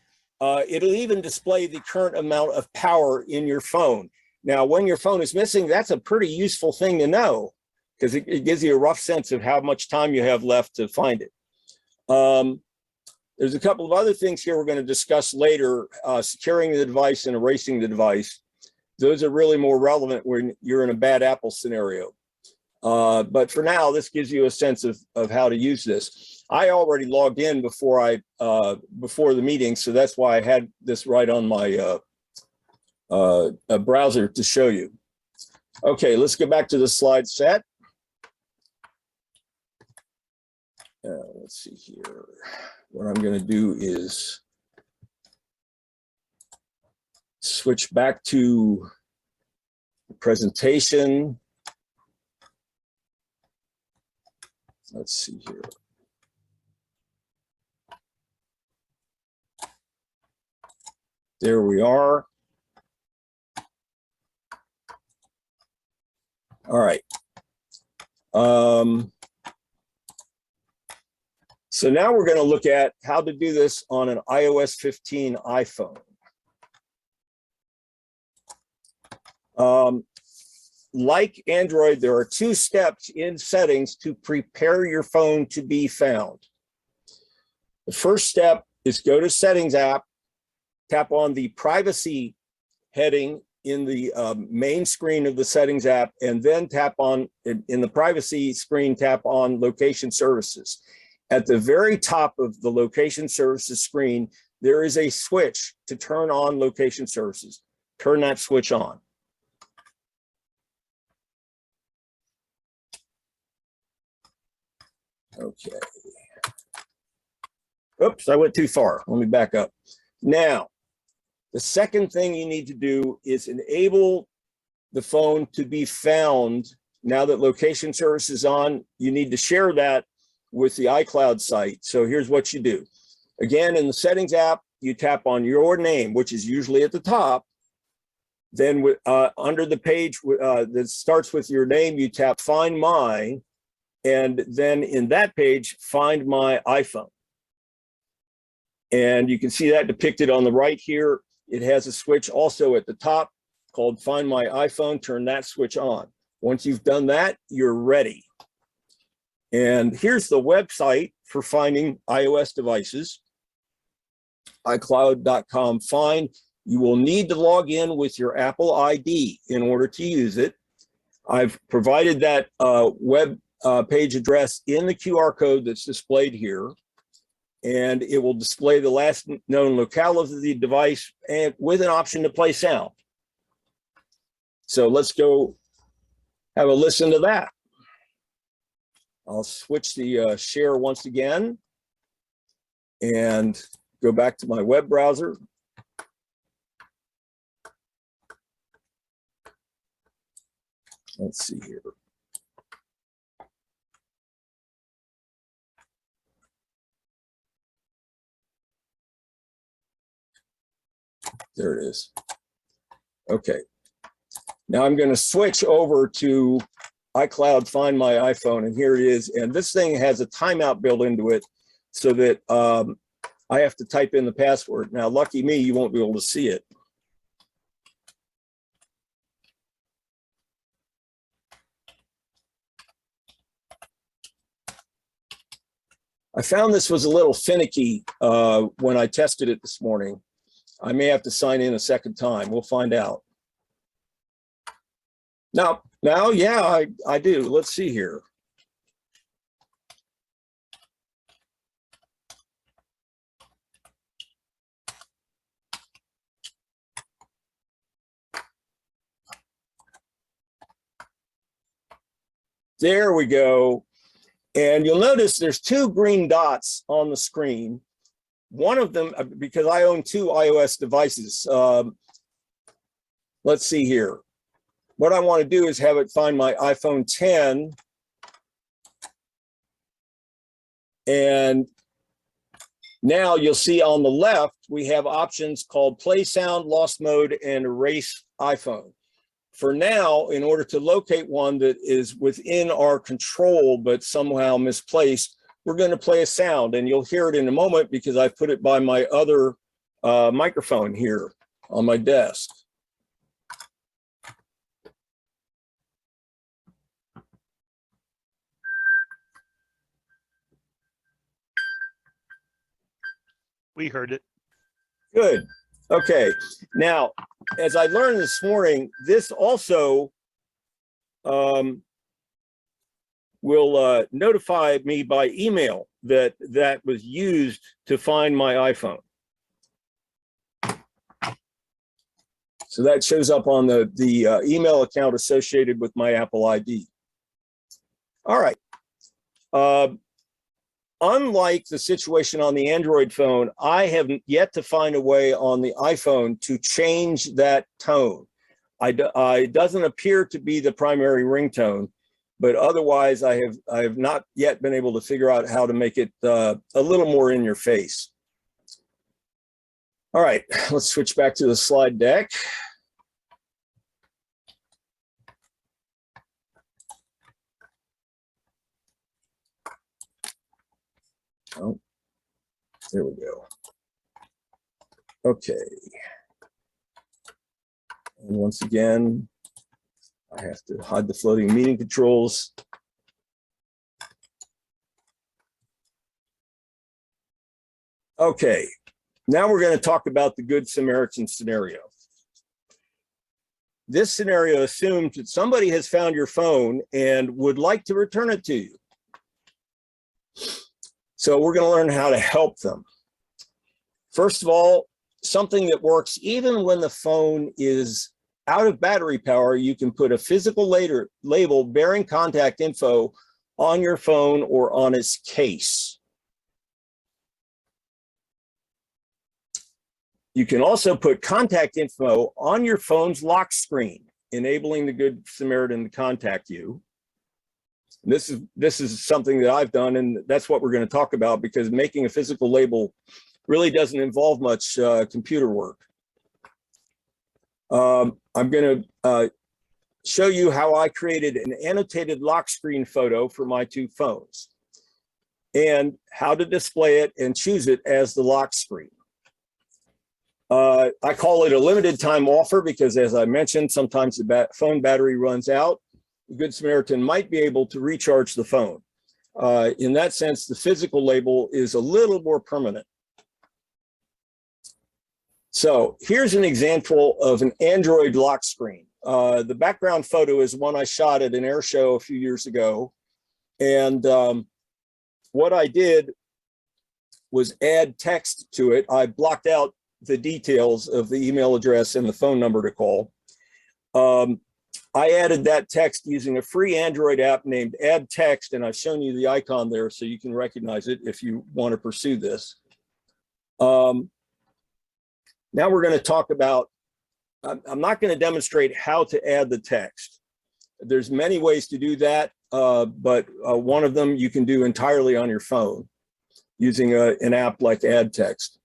it'll even display the current amount of power in your phone. Now, when your phone is missing, that's a pretty useful thing to know because it gives you a rough sense of how much time you have left to find it. There's a couple of other things here we're going to discuss later, securing the device and erasing the device. Those are really more relevant when you're in a bad Apple scenario. But for now, this gives you a sense of how to use this. I already logged in before the meeting, so that's why I had this right on my browser to show you. Okay, let's go back to the slide set. Let's see here. What I'm going to do is switch back to the presentation. Let's see here. There we are. All right. So now we're going to look at how to do this on an iOS 15 iPhone. Like Android, there are 2 steps in settings to prepare your phone to be found. The first step is go to Settings app, tap on the privacy heading in the main screen of the Settings app, and then tap on, in the privacy screen, tap on Location Services. At the very top of the Location Services screen, there is a switch to turn on Location Services. Turn that switch on. Okay. Oops, I went too far. Let me back up. Now, the second thing you need to do is enable the phone to be found. Now that Location Service is on, you need to share that with the iCloud site. So here's what you do. Again, in the Settings app, you tap on your name, which is usually at the top. Then under the page that starts with your name, you tap Find My, and then in that page, Find My iPhone. And you can see that depicted on the right here. It has a switch also at the top called Find My iPhone. Turn that switch on. Once you've done that, you're ready. And here's the website for finding iOS devices, iCloud.com find. You will need to log in with your Apple ID in order to use it. I've provided that web page address in the QR code that's displayed here, and it will display the last known locale of the device and with an option to play sound. So let's go have a listen to that. I'll switch the share once again and go back to my web browser. Let's see here. There it is. Okay. Now I'm going to switch over to iCloud Find My iPhone, and here it is. And this thing has a timeout built into it so that I have to type in the password. Now, lucky me, you won't be able to see it. I found this was a little finicky when I tested it this morning. I may have to sign in a second time. We'll find out. Now, yeah, I do. Let's see here. There we go. And you'll notice there's 2 green dots on the screen. One of them, because I own 2 iOS devices. Let's see here. What I want to do is have it find my iPhone 10. And now you'll see on the left, we have options called Play Sound, Lost Mode, and Erase iPhone. For now, in order to locate one that is within our control but somehow misplaced, we're going to play a sound, and you'll hear it in a moment because I put it by my other microphone here on my desk. We heard it. Good. Okay. Now, as I learned this morning, this also will notify me by email that that was used to find my iPhone. So that shows up on the email account associated with my Apple ID. All right. Unlike the situation on the Android phone, I have yet to find a way on the iPhone to change that tone. It doesn't appear to be the primary ringtone, but otherwise I have not yet been able to figure out how to make it a little more in your face. All right, let's switch back to the slide deck. Oh, there we go. Okay. And once again, I have to hide the floating meeting controls. Okay, now we're going to talk about the Good Samaritan scenario. This scenario assumes that somebody has found your phone and would like to return it to you. So we're going to learn how to help them. First of all, something that works even when the phone is out of battery power, you can put a physical label bearing contact info on your phone or on its case. You can also put contact info on your phone's lock screen, enabling the Good Samaritan to contact you. This is something that I've done, and that's what we're going to talk about, because making a physical label really doesn't involve much computer work. I'm going to show you how I created an annotated lock screen photo for my two phones and how to display it and choose it as the lock screen. I call it a limited time offer because, as I mentioned, sometimes the phone battery runs out. The Good Samaritan might be able to recharge the phone. In that sense, the physical label is a little more permanent. So here's an example of an Android lock screen. The background photo is one I shot at an air show a few years ago. And what I did was add text to it. I blocked out the details of the email address and the phone number to call. I added that text using a free Android app named Add Text, and I've shown you the icon there so you can recognize it if you want to pursue this. Now we're going to talk about, I'm not going to demonstrate how to add the text. There's many ways to do that, but one of them you can do entirely on your phone using an app like Add Text.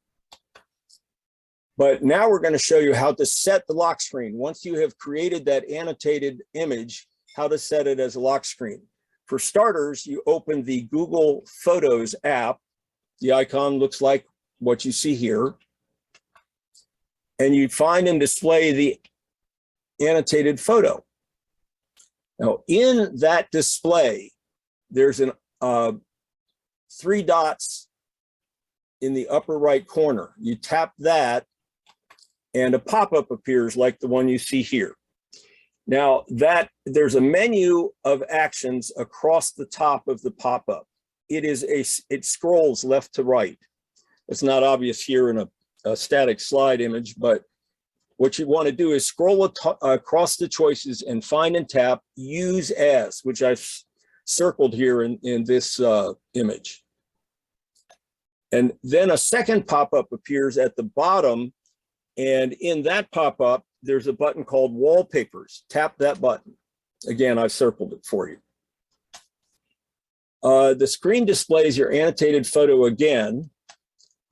But now we're going to show you how to set the lock screen. Once you have created that annotated image, how to set it as a lock screen. For starters, you open the Google Photos app. The icon looks like what you see here. And you find and display the annotated photo. Now, in that display, there's an 3 dots in the upper right corner. You tap that, and a pop-up appears like the one you see here. Now, there's a menu of actions across the top of the pop-up. It scrolls left to right. It's not obvious here in a static slide image, but what you want to do is scroll across the choices and find and tap Use As, which I've circled here in this image. And then a second pop-up appears at the bottom, and in that pop-up, there's a button called Wallpapers. Tap that button. Again, I've circled it for you. The screen displays your annotated photo again.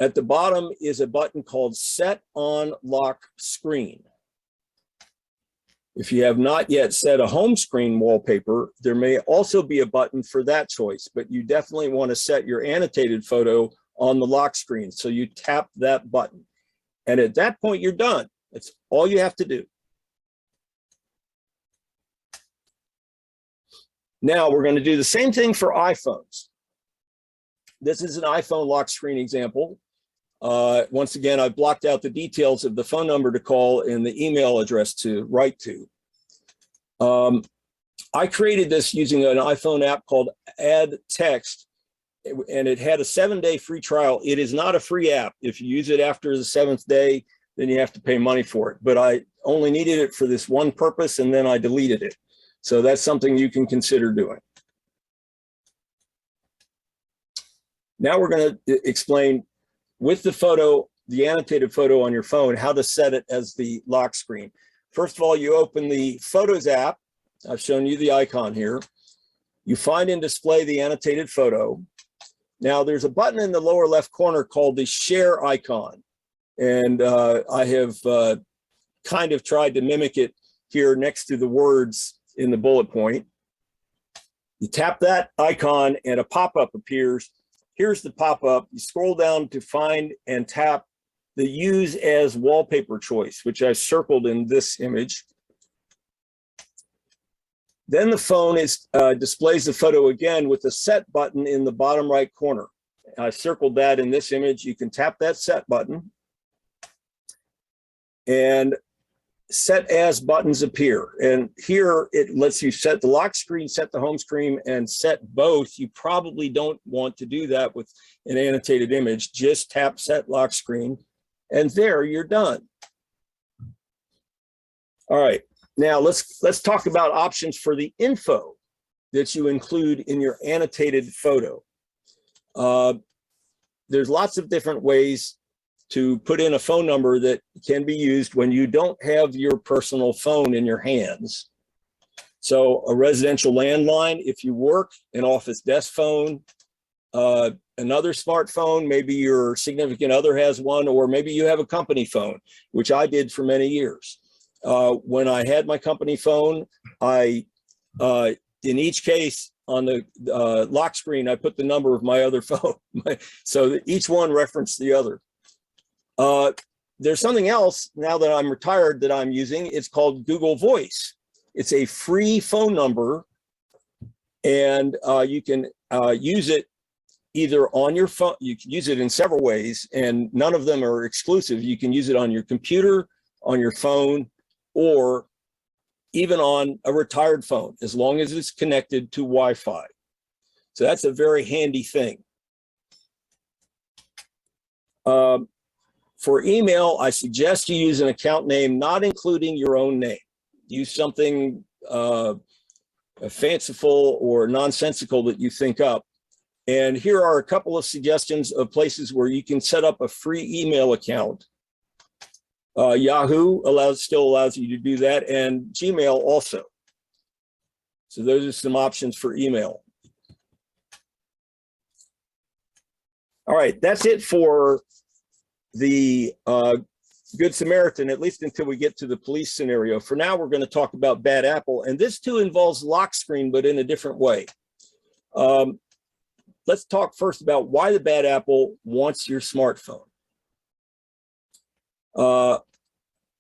At the bottom is a button called Set on Lock Screen. If you have not yet set a home screen wallpaper, there may also be a button for that choice, but you definitely want to set your annotated photo on the lock screen. So you tap that button. And at that point, you're done. That's all you have to do. Now we're going to do the same thing for iPhones. This is an iPhone lock screen example. Once again, I've blocked out the details of the phone number to call and the email address to write to. I created this using an iPhone app called Add Text, and it had a 7-day free trial. It is not a free app. If you use it after the 7th day, then you have to pay money for it. But I only needed it for this one purpose and then I deleted it. So that's something you can consider doing. Now we're going to explain with the photo, the annotated photo on your phone, how to set it as the lock screen. First of all, you open the Photos app. I've shown you the icon here. You find and display the annotated photo. Now there's a button in the lower left corner called the share icon. And I have kind of tried to mimic it here next to the words in the bullet point. You tap that icon and a pop-up appears. Here's the pop-up. You scroll down to find and tap the use as wallpaper choice, which I circled in this image. Then the phone displays the photo again with the set button in the bottom right corner. I circled that in this image. You can tap that set button and set as buttons appear. And here it lets you set the lock screen, set the home screen, and set both. You probably don't want to do that with an annotated image. Just tap set lock screen and there you're done. All right. Now let's talk about options for the info that you include in your annotated photo. There's lots of different ways to put in a phone number that can be used when you don't have your personal phone in your hands. So a residential landline, if you work, an office desk phone, another smartphone, maybe your significant other has one, or maybe you have a company phone, which I did for many years. When I had my company phone, in each case on the lock screen, I put the number of my other phone, so that each one referenced the other. There's something else now that I'm retired that I'm using. It's called Google Voice. It's a free phone number, and you can use it either on your phone. You can use it in several ways, and none of them are exclusive. You can use it on your computer, on your phone, or even on a retired phone, as long as it's connected to Wi-Fi. So that's a very handy thing. For email, I suggest you use an account name, not including your own name. Use something fanciful or nonsensical that you think up. And here are a couple of suggestions of places where you can set up a free email account. Yahoo still allows you to do that, and Gmail also. So those are some options for email. All right, that's it for the Good Samaritan, at least until we get to the police scenario. For now, we're going to talk about Bad Apple, and this too involves lock screen, but in a different way. Let's talk first about why the Bad Apple wants your smartphone.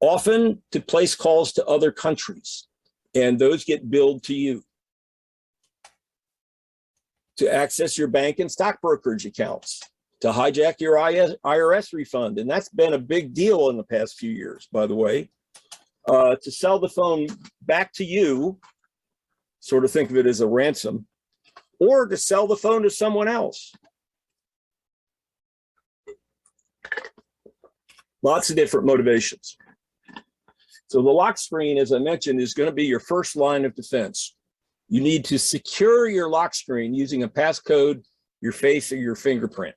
Often to place calls to other countries, and those get billed to you. To access your bank and stock brokerage accounts, to hijack your IRS refund, and that's been a big deal in the past few years, by the way. To sell the phone back to you, sort of think of it as a ransom, or to sell the phone to someone else. Lots of different motivations. So the lock screen, as I mentioned, is going to be your first line of defense. You need to secure your lock screen using a passcode, your face, or your fingerprint.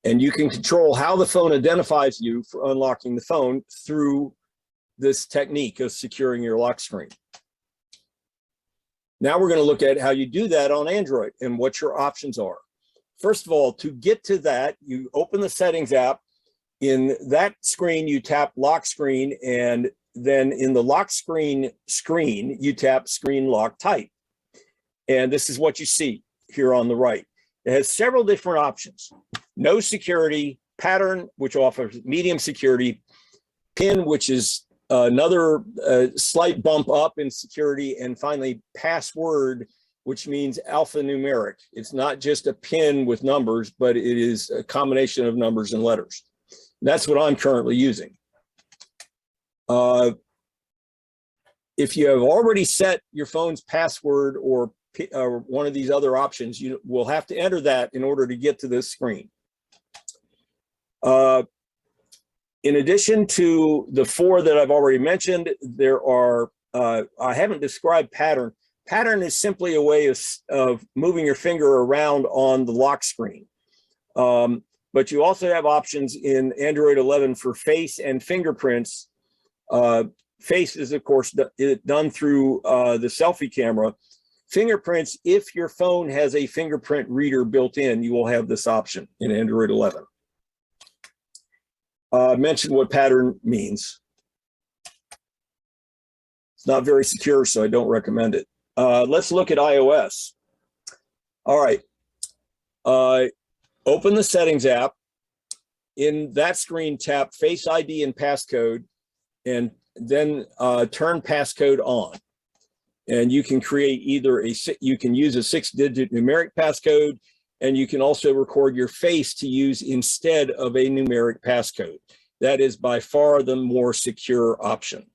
And you can control how the phone identifies you for unlocking the phone through this technique of securing your lock screen. Now we're going to look at how you do that on Android and what your options are. First of all, to get to that, you open the Settings app. In that screen, you tap Lock Screen, and then in the lock screen, you tap Screen Lock Type. And this is what you see here on the right. It has several different options. No security, pattern, which offers medium security, PIN, which is another slight bump up in security, and finally password, which means alphanumeric. It's not just a PIN with numbers, but it is a combination of numbers and letters. That's what I'm currently using. If you have already set your phone's password or one of these other options, you will have to enter that in order to get to this screen. In addition to the 4 that I've already mentioned, there are, I haven't described pattern. Pattern is simply a way of moving your finger around on the lock screen. But you also have options in Android 11 for face and fingerprints. Face is, of course, done through the selfie camera. Fingerprints, if your phone has a fingerprint reader built in, you will have this option in Android 11. I mentioned what pattern means. It's not very secure, so I don't recommend it. Let's look at iOS. All right. Open the Settings app. In that screen, tap Face ID and passcode, and then turn passcode on. And you can create either you can use a 6-digit numeric passcode, and you can also record your face to use instead of a numeric passcode. That is by far the more secure option.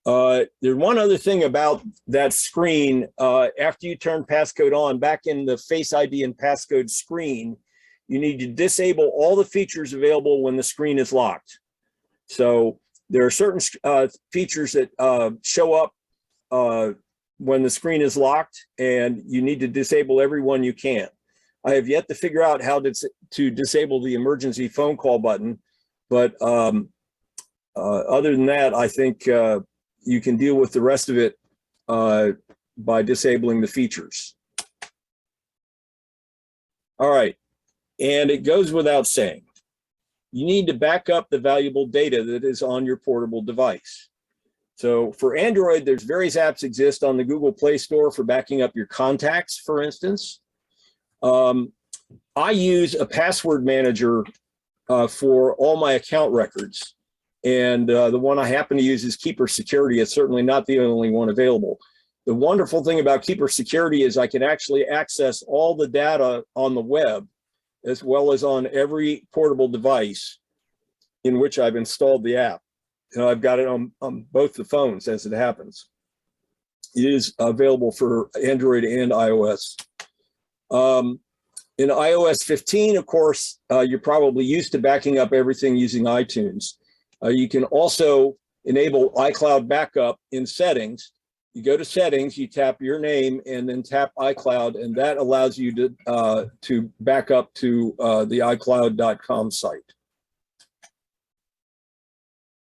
There's one other thing about that screen. After you turn passcode on, back in the Face ID and passcode screen, you need to disable all the features available when the screen is locked. So there are certain features that show up when the screen is locked, and you need to disable every one you can. I have yet to figure out how to disable the emergency phone call button, but other than that, I think you can deal with the rest of it by disabling the features. All right, and it goes without saying, you need to back up the valuable data that is on your portable device. So for Android, there's various apps exist on the Google Play Store for backing up your contacts, for instance. I use a password manager for all my account records. And the one I happen to use is Keeper Security. It's certainly not the only one available. The wonderful thing about Keeper Security is I can actually access all the data on the web, as well as on every portable device in which I've installed the app. And I've got it on both the phones as it happens. It is available for Android and iOS. In iOS 15, of course, you're probably used to backing up everything using iTunes. You can also enable iCloud backup in settings. You go to settings, you tap your name, and then tap iCloud, and that allows you to back up to the iCloud.com site.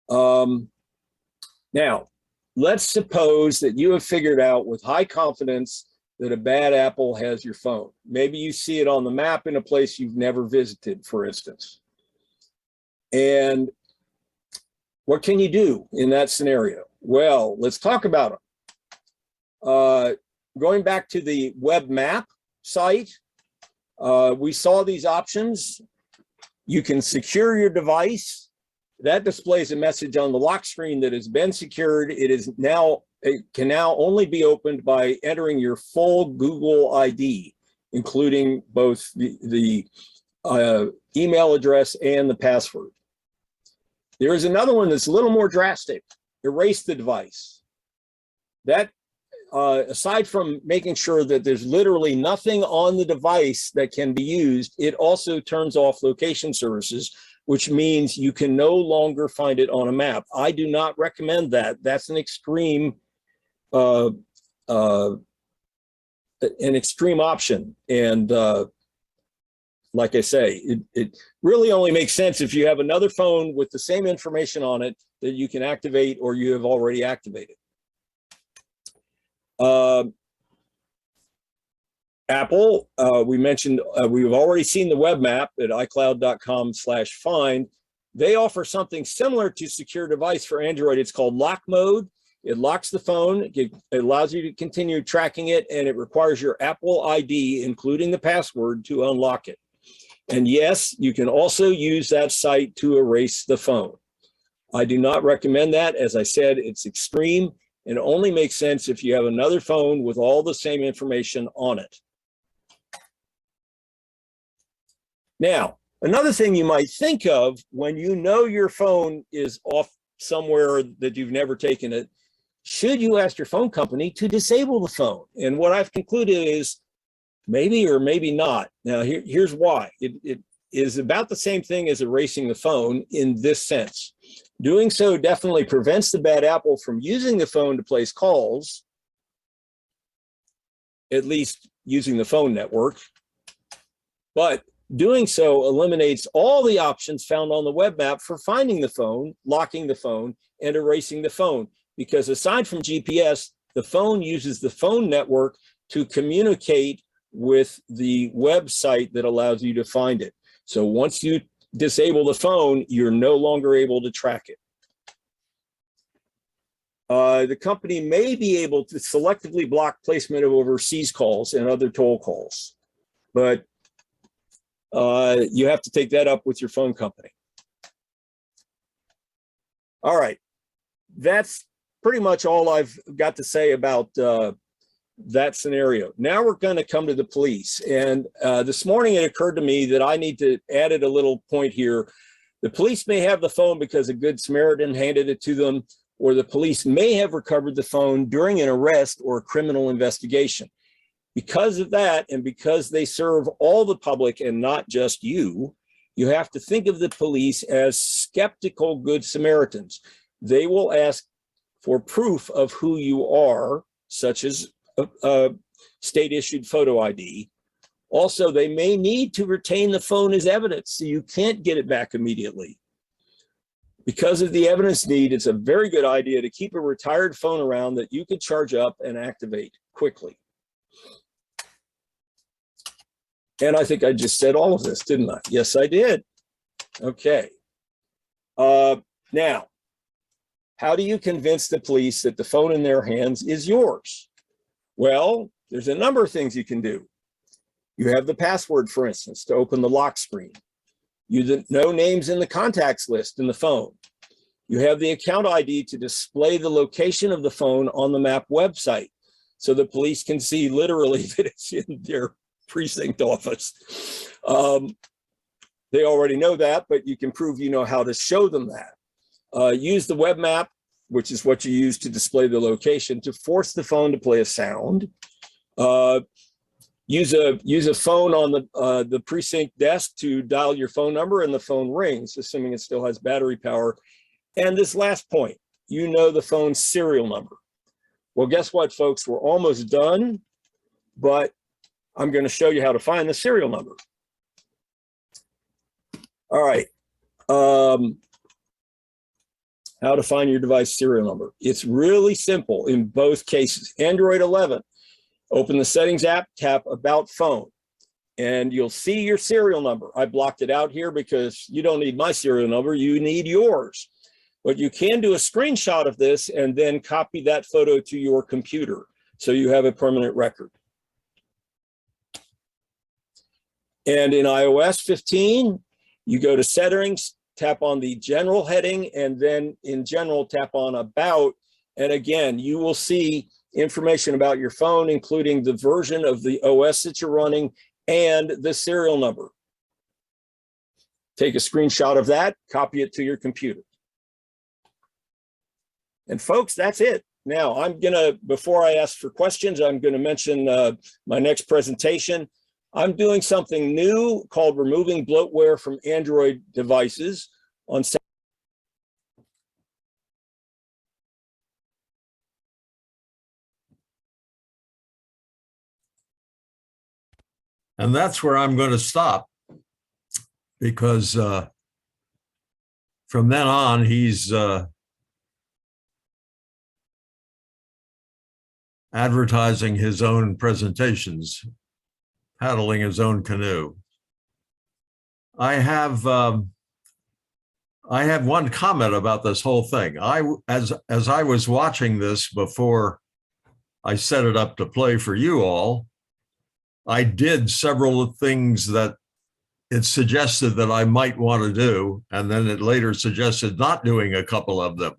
Now, let's suppose that you have figured out with high confidence that a bad apple has your phone. Maybe you see it on the map in a place you've never visited, for instance. And what can you do in that scenario? Well, let's talk about them. Going back to the web map site, we saw these options. You can secure your device. That displays a message on the lock screen that has been secured. It can now only be opened by entering your full Google ID, including both the email address and the password. There is another one that's a little more drastic. Erase the device. That, aside from making sure that there's literally nothing on the device that can be used, it also turns off location services, which means you can no longer find it on a map. I do not recommend that. That's an extreme option. And like I say, it really only makes sense if you have another phone with the same information on it that you can activate or you have already activated. Apple, we mentioned, we've already seen the web map at iCloud.com/find. They offer something similar to secure device for Android. It's called lock mode. It locks the phone. It allows you to continue tracking it, and it requires your Apple ID, including the password, to unlock it. And yes, you can also use that site to erase the phone. I do not recommend that. As I said, it's extreme and only makes sense if you have another phone with all the same information on it. Now, another thing you might think of when you know your phone is off somewhere that you've never taken it, should you ask your phone company to disable the phone? And what I've concluded is maybe or maybe not. Now, here's why. is about the same thing as erasing the phone in this sense. Doing so definitely prevents the bad apple from using the phone to place calls, at least using the phone network. But doing so eliminates all the options found on the web map for finding the phone, locking the phone, and erasing the phone. Because aside from GPS, the phone uses the phone network to communicate with the website that allows you to find it. So once you disable the phone, you're no longer able to track it. The company may be able to selectively block placement of overseas calls and other toll calls, but you have to take that up with your phone company. All right, that's pretty much all I've got to say about that scenario. Now we're going to come to the police. And this morning it occurred to me that I need to add a little point here. The police may have the phone because a good Samaritan handed it to them, or the police may have recovered the phone during an arrest or a criminal investigation. Because of that, and because they serve all the public and not just you, you have to think of the police as skeptical good Samaritans. They will ask for proof of who you are, such as a state-issued photo ID. Also, they may need to retain the phone as evidence, so you can't get it back immediately. Because of the evidence need, it's a very good idea to keep a retired phone around that you could charge up and activate quickly. And I think I just said all of this, didn't I? Yes, I did. Okay. Now, how do you convince the police that the phone in their hands is yours? Well, there's a number of things you can do. You have the password, for instance, to open the lock screen. You know names in the contacts list in the phone. You have the account ID to display the location of the phone on the map website, so the police can see literally that it's in their precinct office. They already know that, but you can prove you know how to show them that. Use the web map, which is what you use to display the location, to force the phone to play a sound. Use a phone on the precinct desk to dial your phone number, and the phone rings, assuming it still has battery power. And this last point, you know the phone's serial number. Well, guess what, folks? We're almost done, but I'm going to show you how to find the serial number. All right. How to find your device serial number. It's really simple in both cases. Android 11, open the settings app, tap about phone, and you'll see your serial number. I blocked it out here because you don't need my serial number, you need yours. But you can do a screenshot of this and then copy that photo to your computer, so you have a permanent record. And in iOS 15, you go to settings, tap on the general heading, and then in general, tap on about. And again, you will see information about your phone, including the version of the OS that you're running and the serial number. Take a screenshot of that, copy it to your computer. And folks, that's it. Now I'm gonna, before I ask for questions, I'm gonna mention my next presentation. I'm doing something new called removing bloatware from Android devices on And that's where I'm going to stop, because from then on, he's advertising his own presentations, paddling his own canoe. I have one comment about this whole thing. As I was watching this before I set it up to play for you all, I did several things that it suggested that I might want to do, and then it later suggested not doing a couple of them.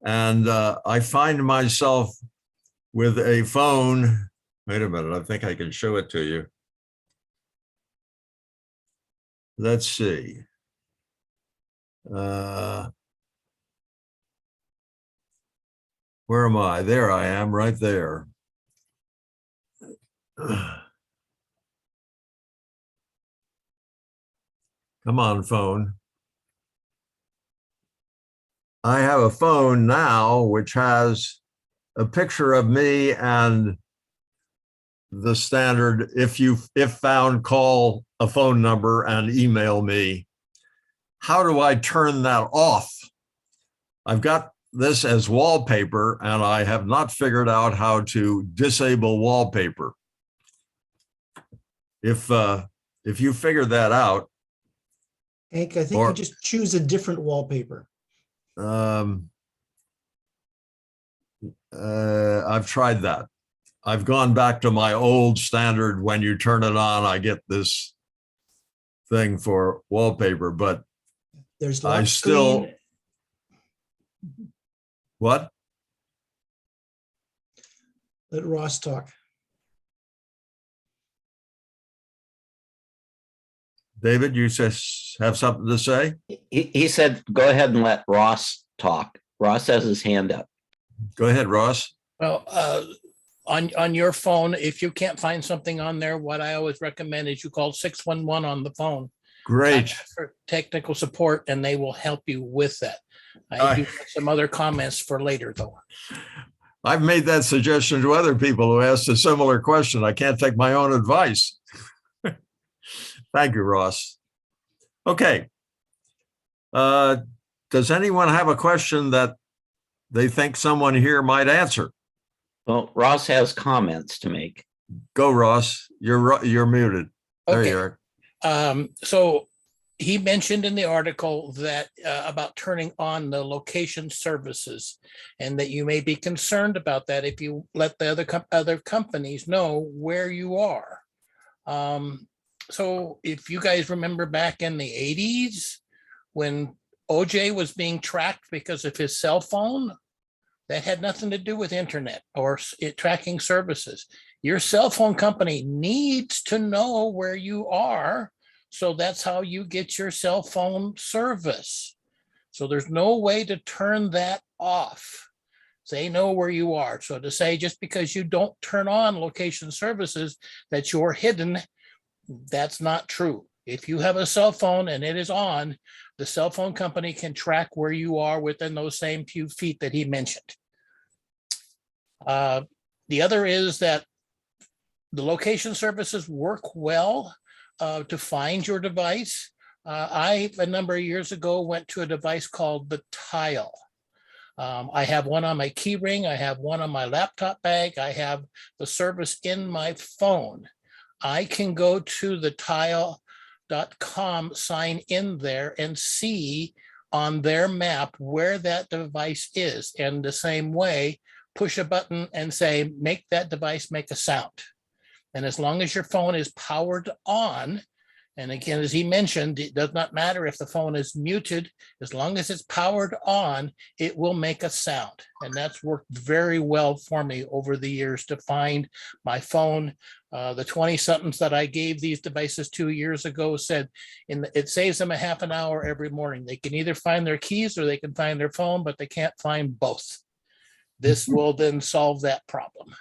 And I find myself with a phone. Wait a minute, I think I can show it to you. Let's see. Where am I? There I am, right there. Come on, phone. I have a phone now which has a picture of me and the standard, if found, call a phone number and email me. How do I turn that off? I've got this as wallpaper and I have not figured out how to disable wallpaper. If you figure that out, Hank, I think Or- you just choose a different wallpaper. I've tried that. I've gone back to my old standard. When you turn it on, I get this thing for wallpaper, but There's I lock still, screen. what? Let Ross talk. David, you just have something to say? He said, go ahead and let Ross talk. Ross has his hand up. Go ahead, Ross. Well, on your phone, if you can't find something on there, what I always recommend is you call 611 on the phone. Great. For technical support, and they will help you with that. I Aye. do have some other comments for later, though. I've made that suggestion to other people who asked a similar question. I can't take my own advice. Thank you, Ross. Okay. Does anyone have a question that they think someone here might answer? Well, Ross has comments to make. Go, Ross. You're muted. There you Okay. are. So he mentioned in the article that about turning on the location services, and that you may be concerned about that if you let the other companies know where you are. So if you guys remember back in the 80s, when OJ was being tracked because of his cell phone, that had nothing to do with internet or tracking services. Your cell phone company needs to know where you are. So that's how you get your cell phone service. So there's no way to turn that off. They know where you are. So to say just because you don't turn on location services that you're hidden, that's not true. If you have a cell phone and it is on, the cell phone company can track where you are within those same few feet that he mentioned. The other is that the location services work well to find your device. I, a number of years ago, went to a device called the Tile. I have one on my key ring. I have one on my laptop bag. I have the service in my phone. I can go to the tile.com, sign in there and see on their map where that device is. And the same way, push a button and say, make that device make a sound. And as long as your phone is powered on, and again, as he mentioned, it does not matter if the phone is muted, as long as it's powered on, it will make a sound. And that's worked very well for me over the years to find my phone. The 20-somethings that I gave these devices 2 years ago said it saves them a half an hour every morning. They can either find their keys or they can find their phone, but they can't find both. This will then solve that problem.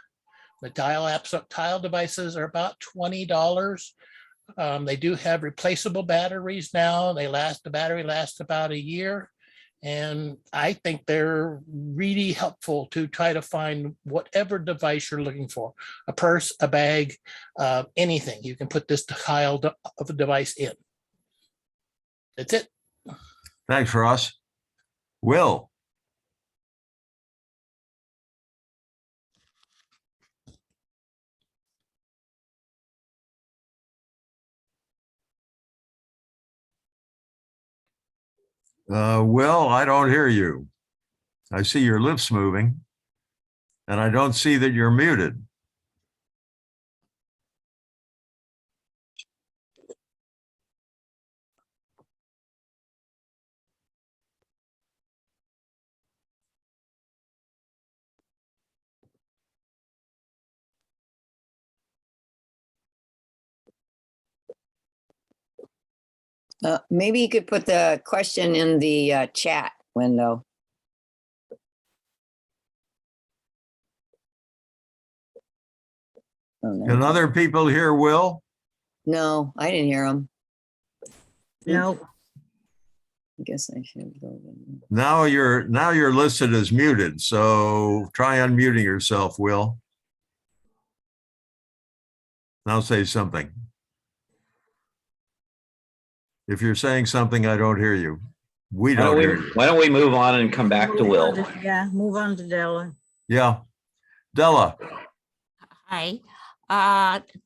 The Tile devices are about $20. They do have replaceable batteries now. The battery lasts about a year. And I think they're really helpful to try to find whatever device you're looking for, a purse, a bag, anything. You can put this Tile of a device in. That's it. Thanks, Ross. Will. Will, I don't hear you. I see your lips moving, and I don't see that you're muted. Maybe you could put the question in the chat window. Oh, no. Can other people hear Will? No, I didn't hear him. No, I guess I should go. Now you're listed as muted, so try unmuting yourself, Will. Now say something. If you're saying something, I don't hear you. We don't hear you. Why don't we move on and come back to Will? yeah, move on to Della. Yeah. Della, Hi,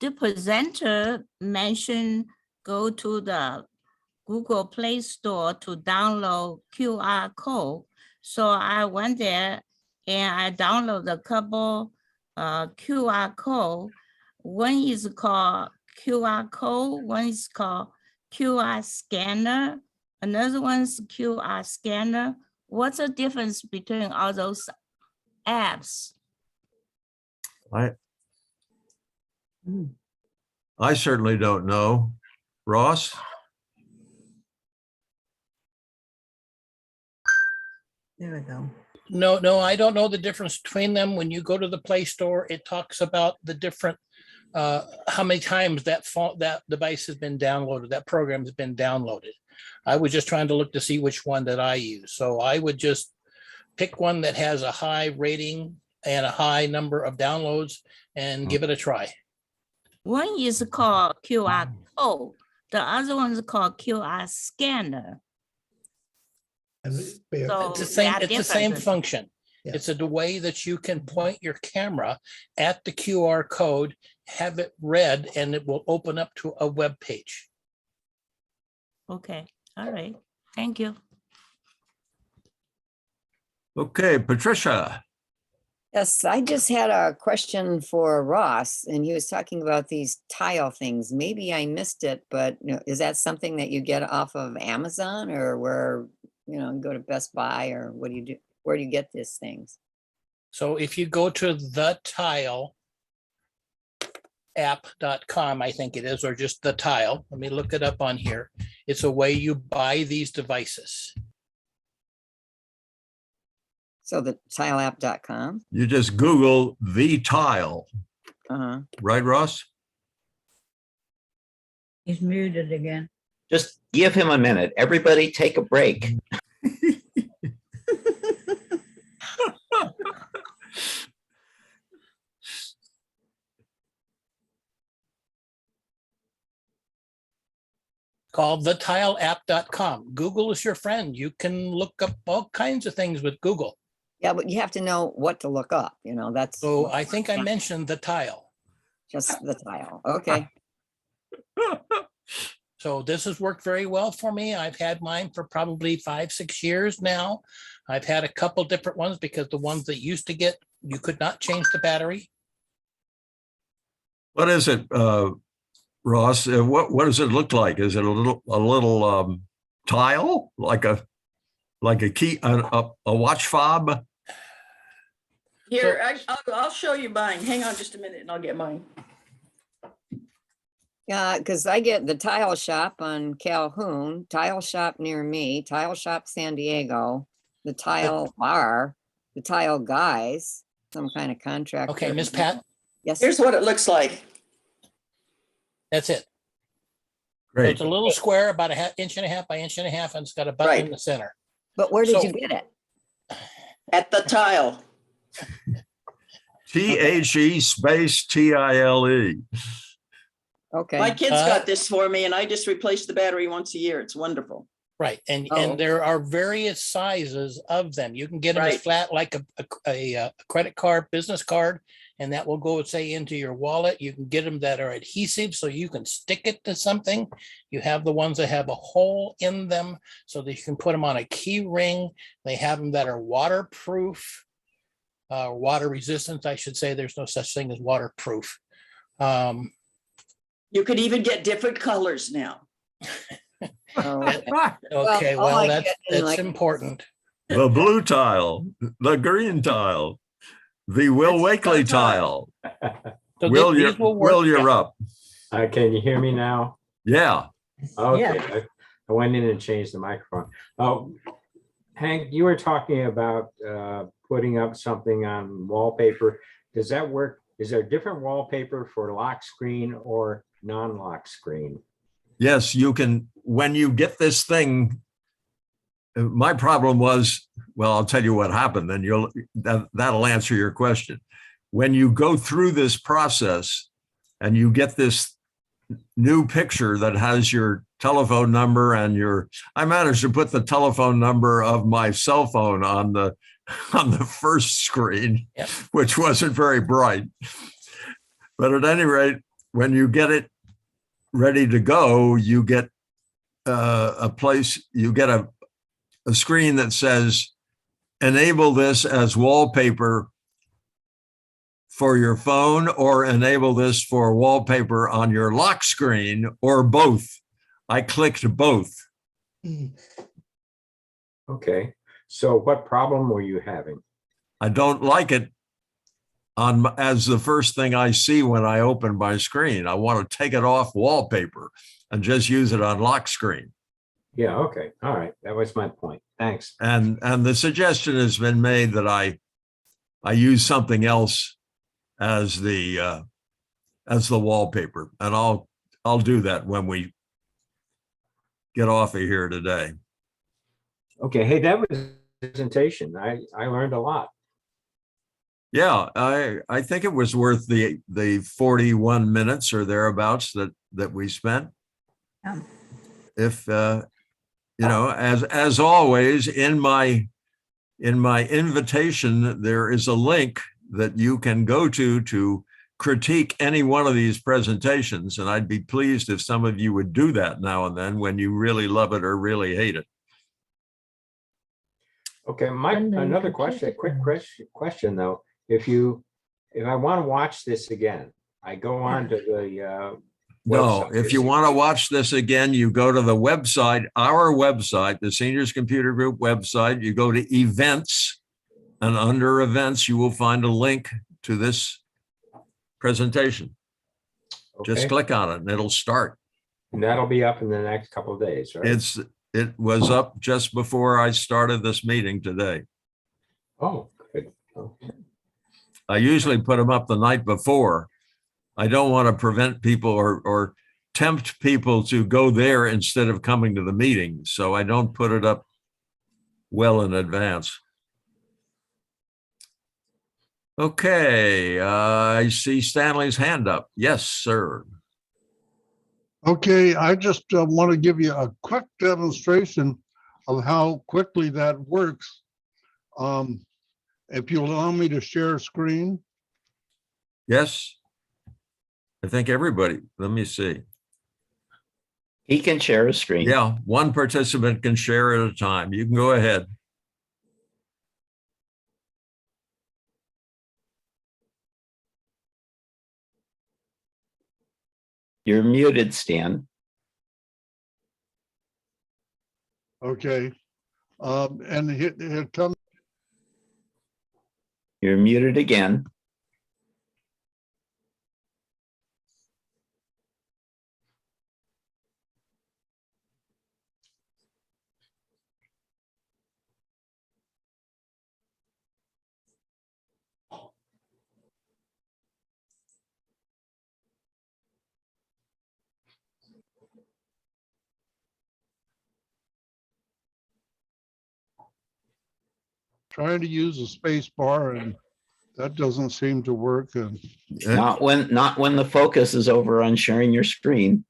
the presenter mentioned go to the Google Play Store to download QR code. So I went there and I downloaded a couple QR code. One is called QR code, one is called QR scanner, another one's QR scanner. What's the difference between all those apps? I certainly don't know. Ross? There we go. No, I don't know the difference between them. When you go to the Play Store, it talks about the different, how many times that device has been downloaded, that program has been downloaded. I was just trying to look to see which one that I use. So I would just pick one that has a high rating and a high number of downloads and give it a try. One is called QR code. The other one is called QR scanner. And So It's the there same, are it's the same differences. function. Yeah. It's a way that you can point your camera at the QR code, have it read, and it will open up to a web page. Okay, all right, thank you. Okay, Patricia. Yes, I just had a question for Ross, and he was talking about these tile things. Maybe I missed it, but is that something that you get off of Amazon, or where, go to Best Buy, or what do you do? Where do you get these things? So if you go to thetileapp.com, I think it is, or just the tile, let me look it up on here. It's a way you buy these devices. So the tileapp.com. You just Google the tile, right, Ross? He's muted again. Just give him a minute. Everybody take a break. Called thetileapp.com. Google is your friend. You can look up all kinds of things with Google. Yeah, but you have to know what to look up, that's. So I think I mentioned the tile. Just the tile. Okay. So this has worked very well for me. I've had mine for probably 5-6 years now. I've had a couple different ones because the ones that used to get, you could not change the battery. What is it, Ross? What does it look like? Is it a little tile, like a key, a watch fob? Here, I'll show you mine. Hang on just a minute and I'll get mine. Yeah, because I get the Tile Shop on Calhoun, Tile Shop near me, Tile Shop San Diego, the Tile Bar, the Tile Guys, some kind of contractor. Okay, Miss Pat. Yes. Here's what it looks like. That's it. So Great. it's a little square, about a inch and a half by inch and a half, and it's got a button in the center. But where did So- you get it? At the tile. THE space TILE. Okay. My kids got this for me and I just replace the battery once a year. It's wonderful. Right, and Oh. there are various sizes of them. You can get them as Right. flat like a credit card, business card, and that will go, say, into your wallet. You can get them that are adhesive, so you can stick it to something. You have the ones that have a hole in them, so that you can put them on a key ring. They have them that are waterproof, water resistant, I should say. There's no such thing as waterproof. You could even get different colors now. Okay, all I well, get in, that's like- important. The blue tile, the green tile, the Will Wakely tile. So Will, these will work. Will, you're up. Can you hear me now? Yeah. Okay, I went in and changed the microphone. Oh, Hank, you were talking about putting up something on wallpaper. Does that work? Is there different wallpaper for lock screen or non-lock screen? Yes, you can, when you get this thing, my problem was, well, I'll tell you what happened, then that'll answer your question. When you go through this process and you get this new picture that has your telephone number and I managed to put the telephone number of my cell phone on the first screen, Yep. which wasn't very bright. But at any rate, when you get it ready to go, you get a screen that says, enable this as wallpaper for your phone, or enable this for wallpaper on your lock screen, or both. I clicked both. Okay, so what problem were you having? I don't like it as the first thing I see when I open my screen. I want to take it off wallpaper and just use it on lock screen. Yeah, okay, all right, that was my point. Thanks. And the suggestion has been made that I use something else as the wallpaper, and I'll do that when we get off of here today. Okay, hey, that was a presentation. I learned a lot. Yeah, I think it was worth the 41 minutes or thereabouts that we spent. Yeah. If as always, in my invitation, there is a link that you can go to critique any one of these presentations, and I'd be pleased if some of you would do that now and then when you really love it or really hate it. Okay, Mike, And then another computer question, quick science. question though. If I want to watch this again, I go on to the No, website. if you want to watch this again, you go to the website, our website, the Seniors Computer Group website, you go to events, and under events, you will find a link to this presentation. Just Okay, click on it and it'll start. and that'll be up in the next couple of days, right? It was up just before I started this meeting today. Oh, good. Okay. I usually put them up the night before. I don't want to prevent people or tempt people to go there instead of coming to the meeting. So I don't put it up well in advance. Okay, I see Stanley's hand up. Yes, sir. Okay, I just want to give you a quick demonstration of how quickly that works. If you allow me to share screen. Yes. I think everybody, let me see. He can share a screen. Yeah, one participant can share at a time. You can go ahead. You're muted, Stan. Okay. And here comes. You're muted again. Trying to use a space bar and that doesn't seem to work. And Not when the focus is over on sharing your screen.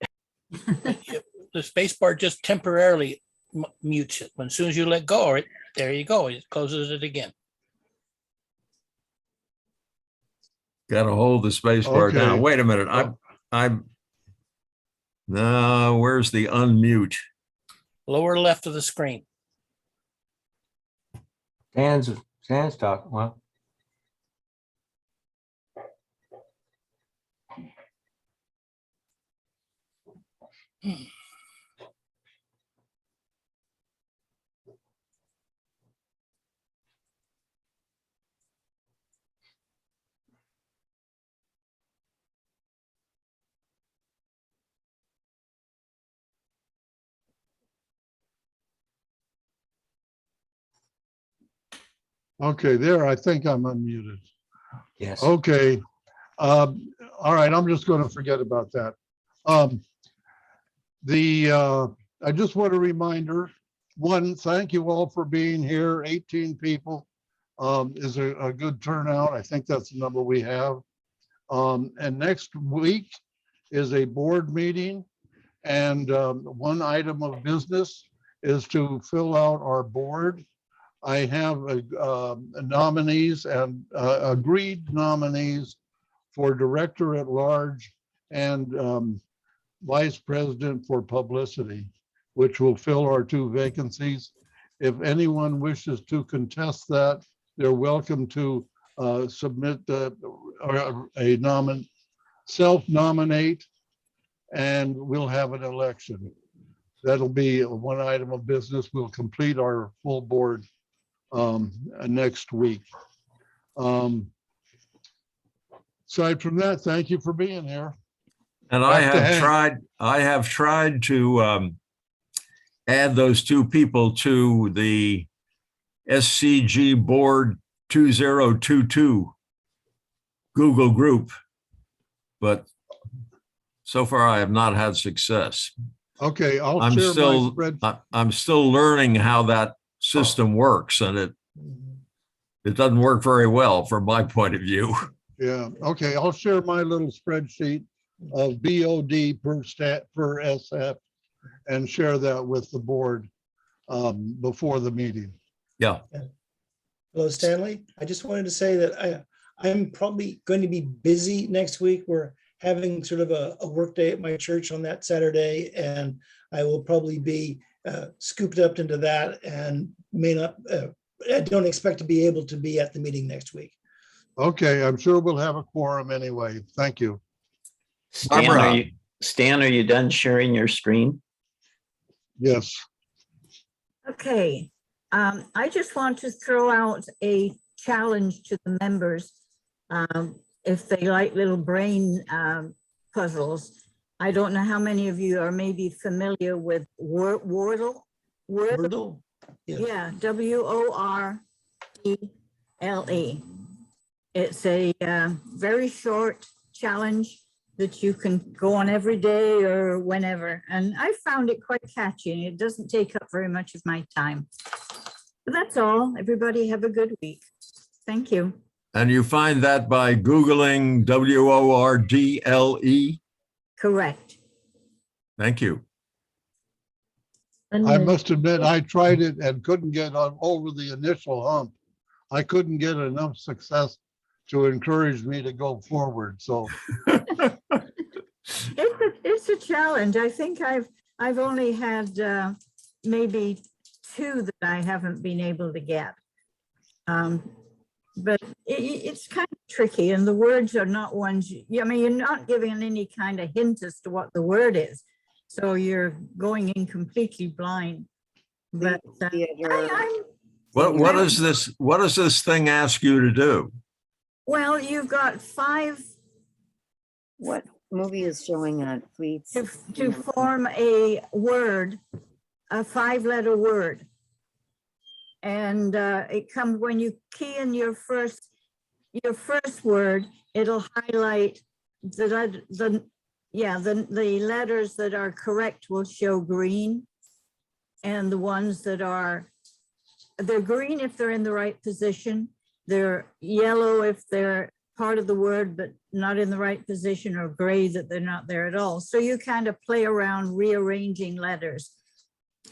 The space bar just temporarily mutes it. As soon as you let go of it, there you go. It closes it again. Got to hold the space bar Okay. down. Wait a minute. No, where's the unmute? Lower left of the screen. Stan's talking. Well, okay, there, I think I'm unmuted. yes. Okay. All right, I'm just going to forget about that. I just want a reminder, one, thank you all for being here. 18 people is a good turnout. I think that's the number we have. And next week is a board meeting. And one item of business is to fill out our board. I have nominees and agreed nominees for director at large and vice president for publicity, which will fill our 2 vacancies. If anyone wishes to contest that, they're welcome to submit self-nominate, and we'll have an election. That'll be one item of business. We'll complete our full board next week. Aside from that, thank you for being here. And I have tried to add those 2 people to the SCG Board 2022 Google group, but so far I have not had success. Okay, I'll I'm share my still spread. I'm still learning how that system works, and it doesn't work very well from my point of view. Yeah, okay, I'll share my little spreadsheet of BOD per SF and share that with the board before the meeting. Yeah. Hello, Stanley. I just wanted to say that I'm probably going to be busy next week. We're having sort of a work day at my church on that Saturday, and I will probably be scooped up into that and may not, I don't expect to be able to be at the meeting next week. Okay, I'm sure we'll have a quorum anyway. Thank you. Stan, are you done sharing your screen? Yes. Okay, I just want to throw out a challenge to the members. If they like little brain puzzles. I don't know how many of you are maybe familiar with Wordle. Wordle? Yeah, WORDLE. It's a very short challenge that you can go on every day or whenever. And I found it quite catchy, and it doesn't take up very much of my time. But that's all. Everybody have a good week. Thank you. And you find that by Googling WORDLE? Correct. Thank you. I must admit, I tried it and couldn't get over the initial hump. I couldn't get enough success to encourage me to go forward. So it's a challenge. I think I've only had maybe 2 that I haven't been able to get. But it's kind of tricky, and the words are not ones, I mean, you're not giving any kind of hint as to what the word is. So you're going in completely blind. But what does this thing ask you to do? Well, you've got 5. What movie is showing on, please? To form a word, a 5-letter word. And it comes when you key in your first word, it'll highlight the letters that are correct will show green, and the ones that they're green if they're in the right position, they're yellow if they're part of the word but not in the right position, or gray that they're not there at all. So you kind of play around rearranging letters.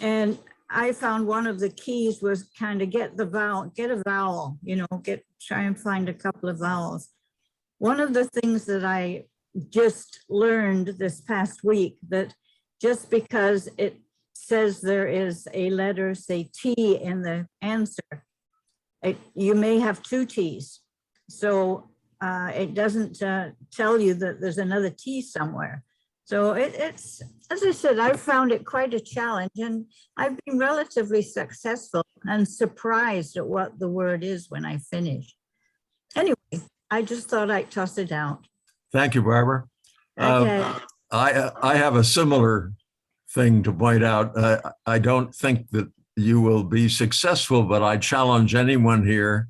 And I found one of the keys was kind of get a vowel, try and find a couple of vowels. One of the things that I just learned this past week, that just because it says there is a letter, say T in the answer, you may have 2 T's. So it doesn't tell you that there's another T somewhere. So it's, as I said, I've found it quite a challenge, and I've been relatively successful and surprised at what the word is when I finish. Anyway, I just thought I'd toss it out. Thank you, Barbara. Okay. I have a similar thing to point out. I don't think that you will be successful, but I challenge anyone here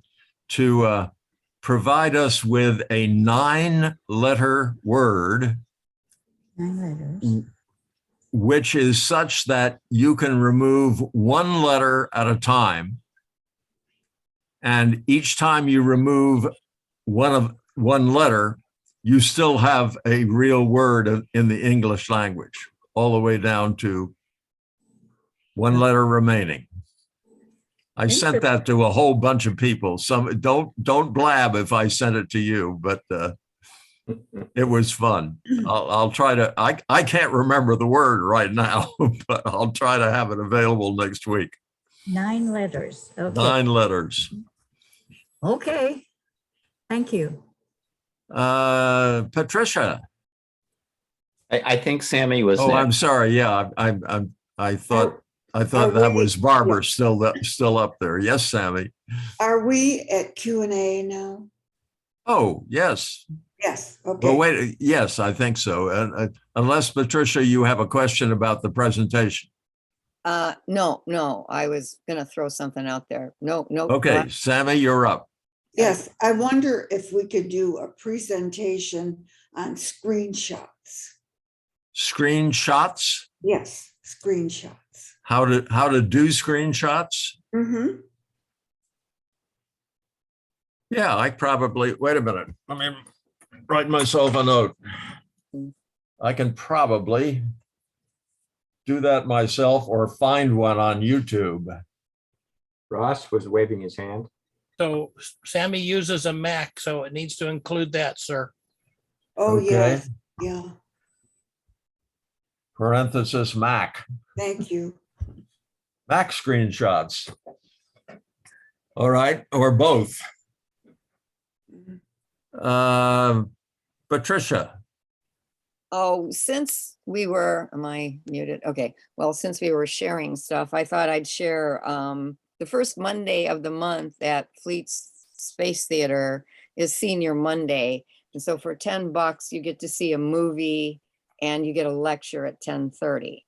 to provide us with a 9-letter word 9 letters. which is such that you can remove one letter at a time. And each time you remove one letter, you still have a real word in the English language, all the way down to one letter remaining. I sent that to a whole bunch of people. Some don't blab if I sent it to you, but it was fun. I'll try to, I can't remember the word right now, but I'll try to have it available next week. 9 letters. Okay. 9 letters. Okay. Thank you. Patricia. I think Sammy was Oh, next. I'm sorry. Yeah, I thought that was Barbara still up there. Yes, Sammy. Are we at Q&A now? Oh, yes. Yes, okay. Well, wait, yes, I think so. Unless, Patricia, you have a question about the presentation. No, I was gonna throw something out there. No. Okay, Sammy, you're up. Yes, I wonder if we could do a presentation on screenshots. Screenshots? Yes, screenshots. How to do screenshots? Mm-hmm. Yeah, I probably, wait a minute. Let me write myself a note. I can probably do that myself or find one on YouTube. Ross was waving his hand. So Sammy uses a Mac, so it needs to include that, sir. Oh, Okay. yes, yeah, Parenthesis Mac. thank you. Mac screenshots. All right, or both. Patricia. Oh, since we were, am I muted? Okay, well, since we were sharing stuff, I thought I'd share the first Monday of the month at Fleet's Space Theater is Senior Monday. And so for $10, you get to see a movie and you get a lecture at 10:30.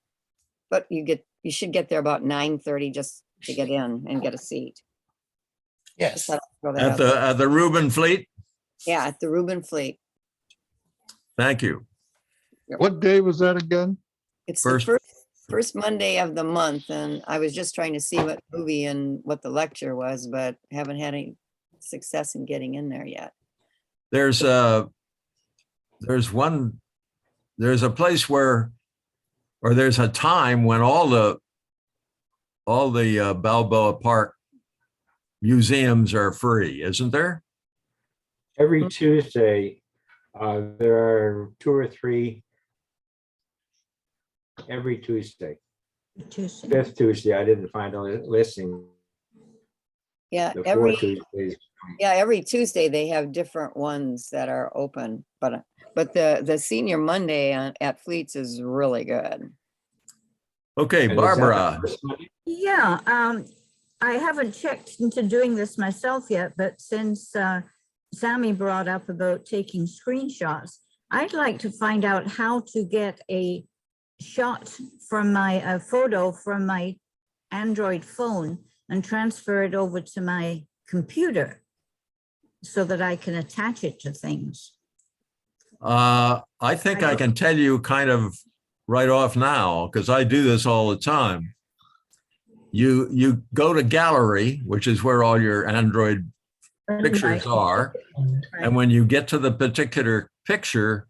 But you should get there about 9:30 just to get in and get a seat. Yes. Just throw that out there. At the Reuben Fleet? Yeah, at the Reuben Fleet. Thank you. What day was that again? It's First- the first Monday of the month, and I was just trying to see what movie and what the lecture was, but haven't had any success in getting in there yet. There's a place where, or there's a time when all the Balboa Park museums are free, isn't there? Every Tuesday, there are 2 or 3 every Tuesday. Tuesday. 5th Tuesday, I didn't find a listing. Yeah, The 4 every Tuesdays. Tuesday they have different ones that are open, but the Senior Monday at Fleets is really good. Okay, And is that the Barbara. first Monday? Yeah, I haven't checked into doing this myself yet, but since Sammy brought up about taking screenshots, I'd like to find out how to get a shot from a photo from my Android phone and transfer it over to my computer so that I can attach it to things. I think I can tell you kind of right off now, because I do this all the time. You go to gallery, which is where all your Android pictures are. And when you get to the particular picture,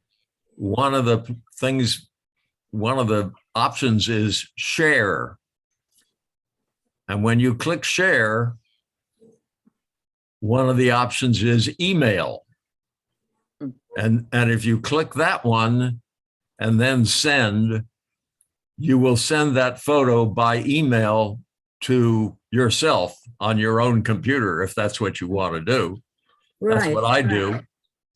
one of the options is share. And when you click share, one of the options is email. And if you click that one and then send, you will send that photo by email to yourself on your own computer, if that's what you want to do. That's what I do.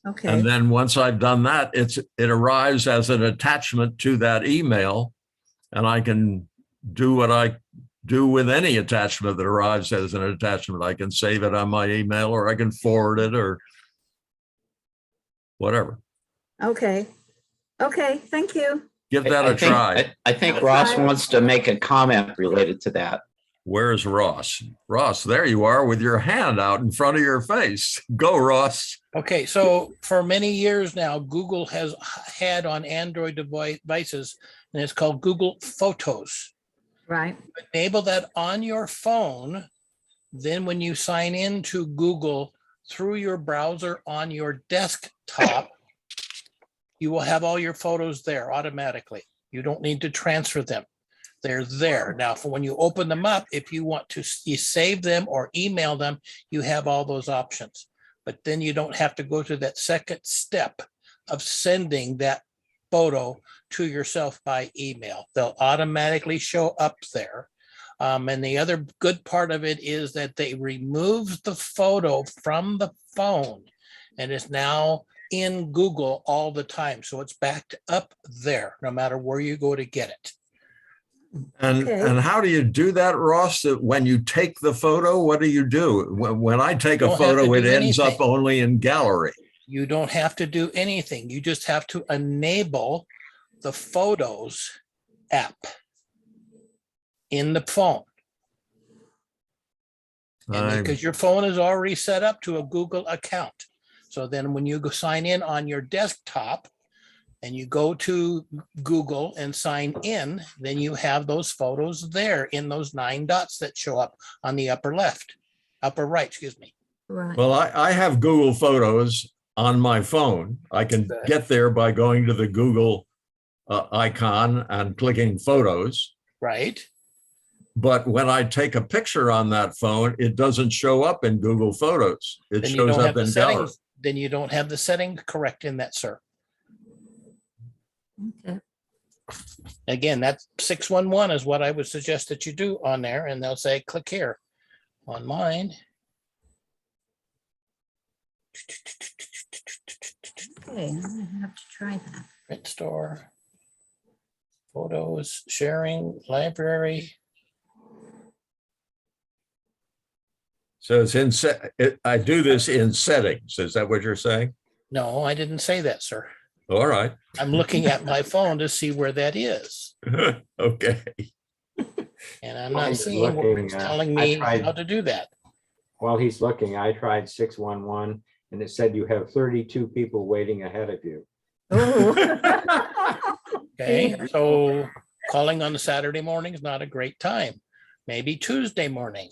Okay. And then once I've done that, it arrives as an attachment to that email, and I can do what I do with any attachment that arrives as an attachment. I can save it on my email, or I can forward it, or whatever. Okay. Okay, thank you. Give that a try. I think Ross wants to make a comment related to that. Where's Ross? Ross, there you are with your hand out in front of your face. Go, Ross. Okay, so for many years now, Google has had on Android devices, and it's called Google Photos. Right. Enable that on your phone. Then when you sign into Google through your browser on your desktop, you will have all your photos there automatically. You don't need to transfer them. They're there. Now, for when you open them up, if you want to save them or email them, you have all those options. But then you don't have to go to that second step of sending that photo to yourself by email. They'll automatically show up there. And the other good part of it is that they remove the photo from the phone and it's now in Google all the time. So it's backed up there, no matter where you go to get it. And Okay. and how do you do that, Ross? That when you take the photo, what do you do? When I take a Don't have to photo, it do ends up anything. only in gallery. You don't have to do anything. You just have to enable the Photos app in the phone. And because your phone is already set up to a Google account. So then when you go sign in on your desktop and you go to Google and sign in, then you have those photos there in those 9 dots that show up on the upper right, excuse me. Right. Well, I have Google Photos on my phone. I can get there by going to the Google icon and clicking Photos. Right. But when I take a picture on that phone, it doesn't show up in Google Photos. It Then you shows don't have up the in gallery. settings. Then you don't have the setting correct in that, sir. Okay. Again, that's 611 is what I would suggest that you do on there, and they'll say, click here. On mine. Okay, I'm gonna have to try that. Print store. Photos, sharing, library. So it's in I do this in settings. Is that what you're saying? No, I didn't say that, sir. All right. I'm looking at my phone to see where that is. Okay. And I'm While not he's seeing where it's looking, telling I me tried- how to do that. While he's looking, I tried 611 and it said you have 32 people waiting ahead of you. Oh. Okay, so calling on a Saturday morning is not a great time. Maybe Tuesday morning.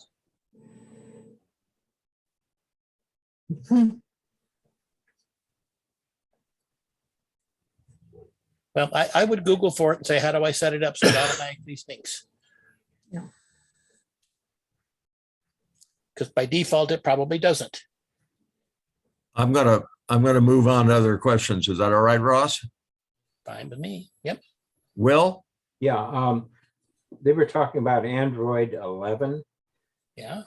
Well, I would Google for it and say, how do I set it up so it automatically syncs? Yeah. Because by default, it probably doesn't. I'm gonna move on to other questions. Is that all right, Ross? Fine with me. Yep. Will? Yeah, they were talking about Android 11. Yeah.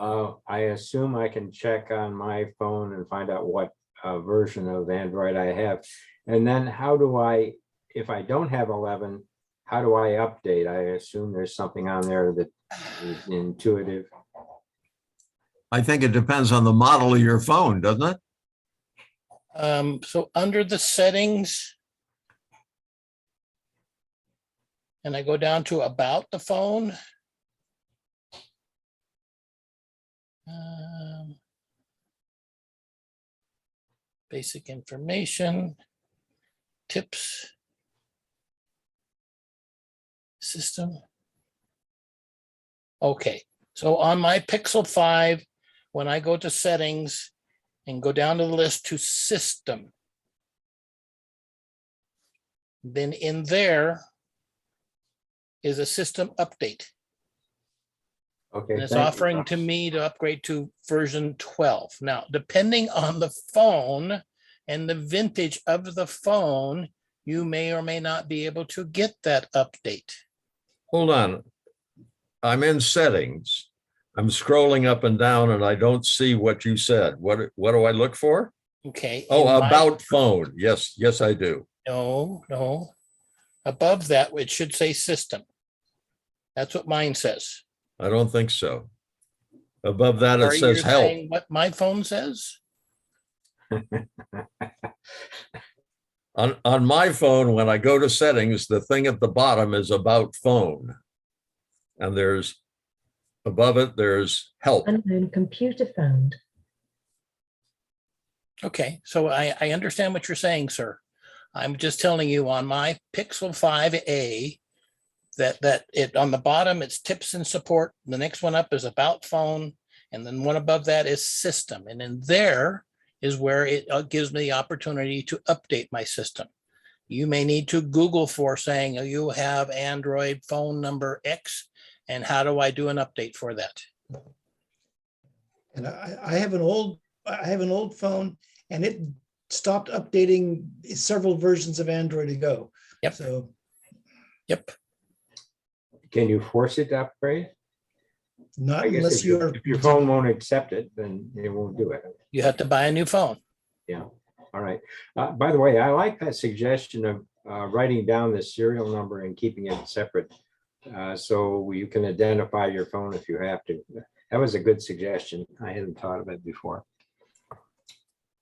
I assume I can check on my phone and find out what version of Android I have. And then how do I, if I don't have 11, how do I update? I assume there's something on there that is intuitive. I think it depends on the model of your phone, doesn't it? So under the settings, and I go down to about the phone. Basic information, tips, system. Okay, so on my Pixel 5, when I go to settings and go down to the list to system, then in there is a system update. Okay. And it's thank you, offering Ross. to me to upgrade to version 12. Now, depending on the phone and the vintage of the phone, you may or may not be able to get that update. Hold on. I'm in settings. I'm scrolling up and down and I don't see what you said. What do I look for? Okay. Oh, in my- about phone. Yes, yes, I do. No. Above that, it should say system. That's what mine says. I don't think so. Above that, it Are you says help. saying what my phone says? On my phone, when I go to settings, the thing at the bottom is about phone. And there's above it, there's help. Unknown computer found. Okay, so I understand what you're saying, sir. I'm just telling you on my Pixel 5a that it on the bottom, it's tips and support. The next one up is about phone. And then one above that is system. And in there is where it gives me the opportunity to update my system. You may need to Google for saying, oh, you have Android phone number X, and how do I do an update for that? And I have an old phone, and it stopped updating several versions of Android ago. Yep. So, yep. Can you force it to upgrade? Not I guess unless if your phone won't accept it, then it won't do it. You have to buy a new phone. Yeah. All right. By the way, I like that suggestion of writing down the serial number and keeping it separate so you can identify your phone if you have to. That was a good suggestion. I hadn't thought of it before.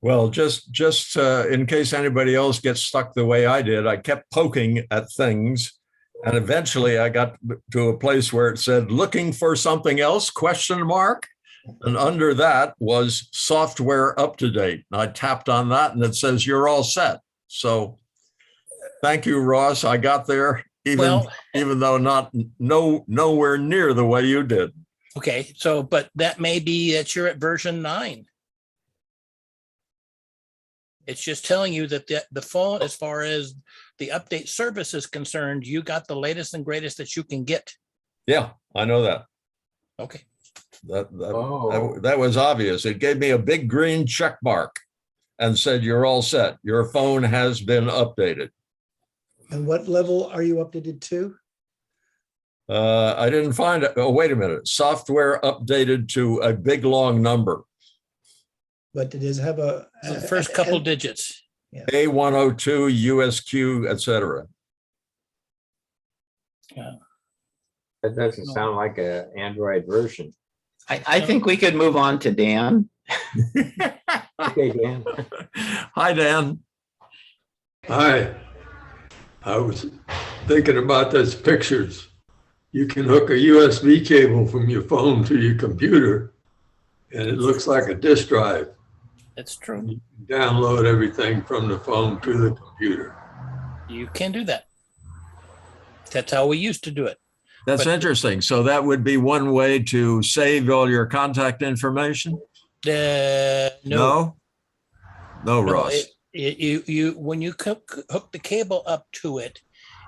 Well, just in case anybody else gets stuck the way I did, I kept poking at things. And eventually I got to a place where it said, looking for something else, ? And under that was software up to date. And I tapped on that and it says, you're all set. So thank you, Ross. I got there, even though nowhere near the way you did. Okay, so, but that may be that you're at version 9. It's just telling you that the phone, as far as the update service is concerned, you got the latest and greatest that you can get. Yeah, I know that. Okay. That was obvious. It gave me a big green check mark and said, you're all set. Your phone has been updated. And what level are you updated to? I didn't find it. Oh, wait a minute. Software updated to a big long number. But it does have a the first couple digits. Yeah. A102, USQ, etc. Yeah. That doesn't sound like an Android version. I think we could move on to Dan. Okay, Dan. Hi, Dan. Hi. I was thinking about those pictures. You can hook a USB cable from your phone to your computer, and it looks like a disk drive. That's true. You can download everything from the phone to the computer. You can do that. That's how we used to do it. That's interesting. So that would be one way to save all your contact information? No, Ross. You when you hook the cable up to it,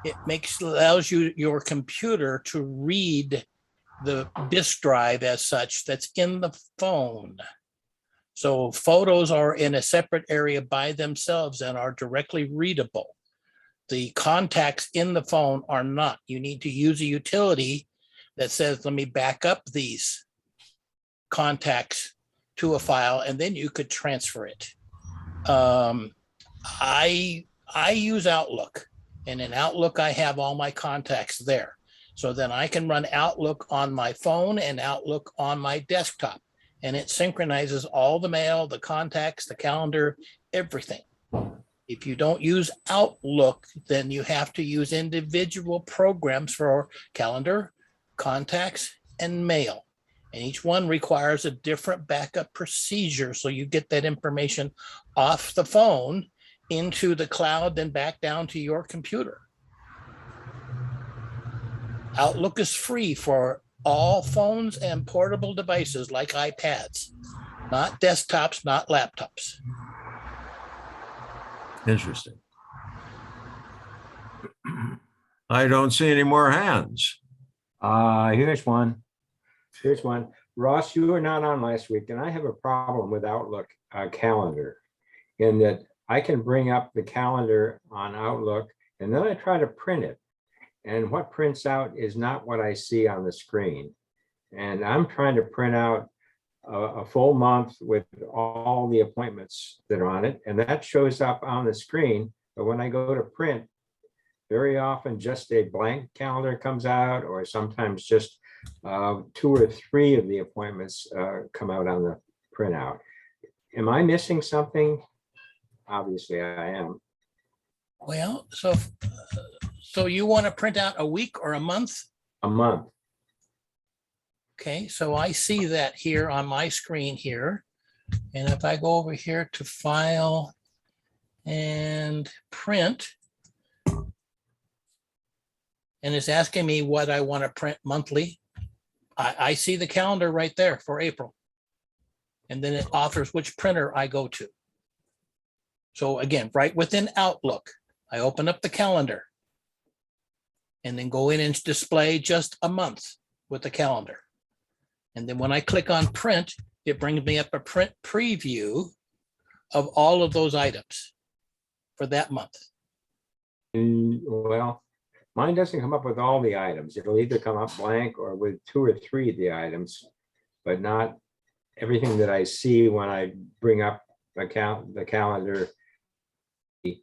it allows your computer to read the disk drive as such that's in the phone. So photos are in a separate area by themselves and are directly readable. The contacts in the phone are not. You need to use a utility that says, let me back up these contacts to a file, and then you could transfer it. I use Outlook, and in Outlook, I have all my contacts there. So then I can run Outlook on my phone and Outlook on my desktop, and it synchronizes all the mail, the contacts, the calendar, everything. If you don't use Outlook, then you have to use individual programs for calendar, contacts, and mail. And each one requires a different backup procedure. So you get that information off the phone into the cloud, then back down to your computer. Outlook is free for all phones and portable devices like iPads, not desktops, not laptops. Interesting. I don't see any more hands. Here's one. Here's one. Ross, you were not on last week, and I have a problem with Outlook calendar in that I can bring up the calendar on Outlook, and then I try to print it. And what prints out is not what I see on the screen. And I'm trying to print out a full month with all the appointments that are on it, and that shows up on the screen. But when I go to print, very often just a blank calendar comes out, or sometimes just 2 or 3 of the appointments come out on the printout. Am I missing something? Obviously I am. Well, so you want to print out a week or a month? A month. Okay, so I see that here on my screen here. And if I go over here to File and Print, and it's asking me what I want to print monthly, I see the calendar right there for April. And then it offers which printer I go to. So again, right within Outlook, I open up the calendar and then go in and display just a month with the calendar. And then when I click on print, it brings me up a print preview of all of those items for that month. Well, mine doesn't come up with all the items. It'll either come up blank or with 2 or 3 of the items, but not everything that I see when I bring up the calendar, the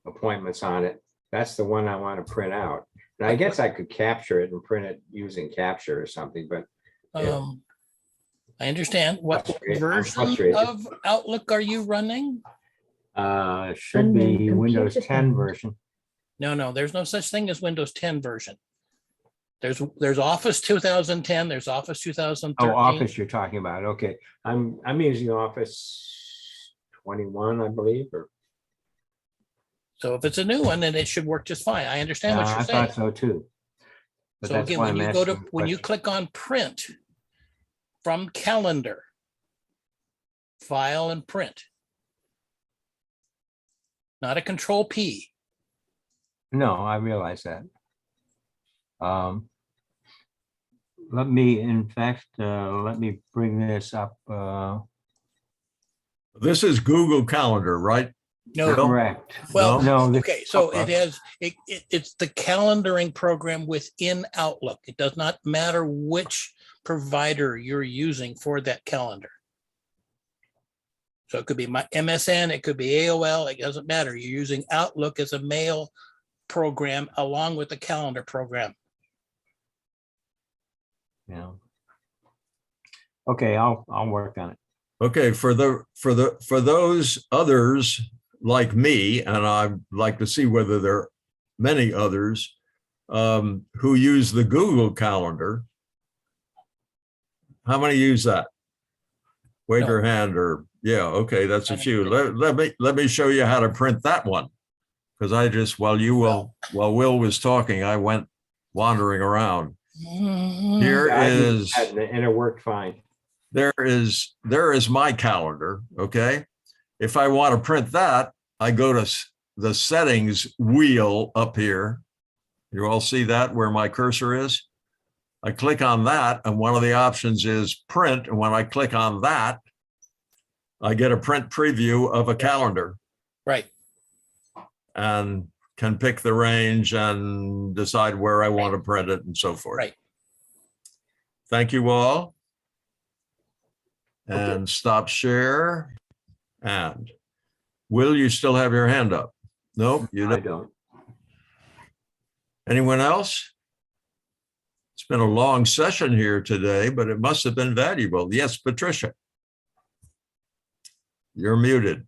appointments on it. That's the one I want to print out. And I guess I could capture it and print it using capture or something, but I understand. What I'm version frustrated. of Outlook are you running? should be Windows computer 10 phone. version. No, there's no such thing as Windows 10 version. There's Office 2010, there's Office 2013. Oh, Office you're talking about. Okay. I'm using Office 21, I believe, or So if it's a new one, then it should work just fine. I understand what I you're saying. thought so too. But So that's again, why when I'm you go to, asking the when you question. click on print from calendar, file and print. Not a control P. No, I realize that. Let me, in fact, let me bring this up. This is Google Calendar, right? No, Correct. well, No, this- okay, so it has, it's the calendaring program within Outlook. It does not matter which provider you're using for that calendar. So it could be my MSN, it could be AOL, it doesn't matter. You're using Outlook as a mail program along with the calendar program. Yeah. Okay, I'll work on it. Okay, for those others like me, and I'd like to see whether there are many others who use the Google Calendar. How many use that? Wave No. your hand, or yeah, okay, that's a few. Let me show you how to print that one, because I just while Will was talking, I went wandering around. Here Yeah, I used is. that and it worked fine. There is my calendar, okay? If I want to print that, I go to the settings wheel up here. You all see that where my cursor is? I click on that, and one of the options is print. And when I click on that, I get a print preview of a calendar Right. and can pick the range and decide where I want to print it and so forth. Right. Thank you all. And stop share. And Will, you still have your hand up? Nope, you I don't. don't. Anyone else? It's been a long session here today, but it must have been valuable. Yes, Patricia. You're muted.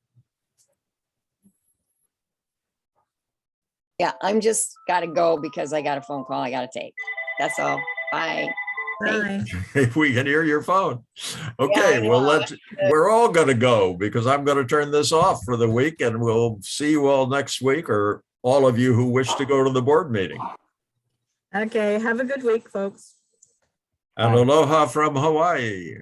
Yeah, I'm just gotta go because I got a phone call I gotta take. That's all. Bye. Thanks. Bye. If we can hear your phone. I Okay, know. well, we're all going to go because I'm going to turn this off for the week, and we'll see you all next week, or all of you who wish to go to the board meeting. Okay, have a good week, folks. And aloha from Hawaii.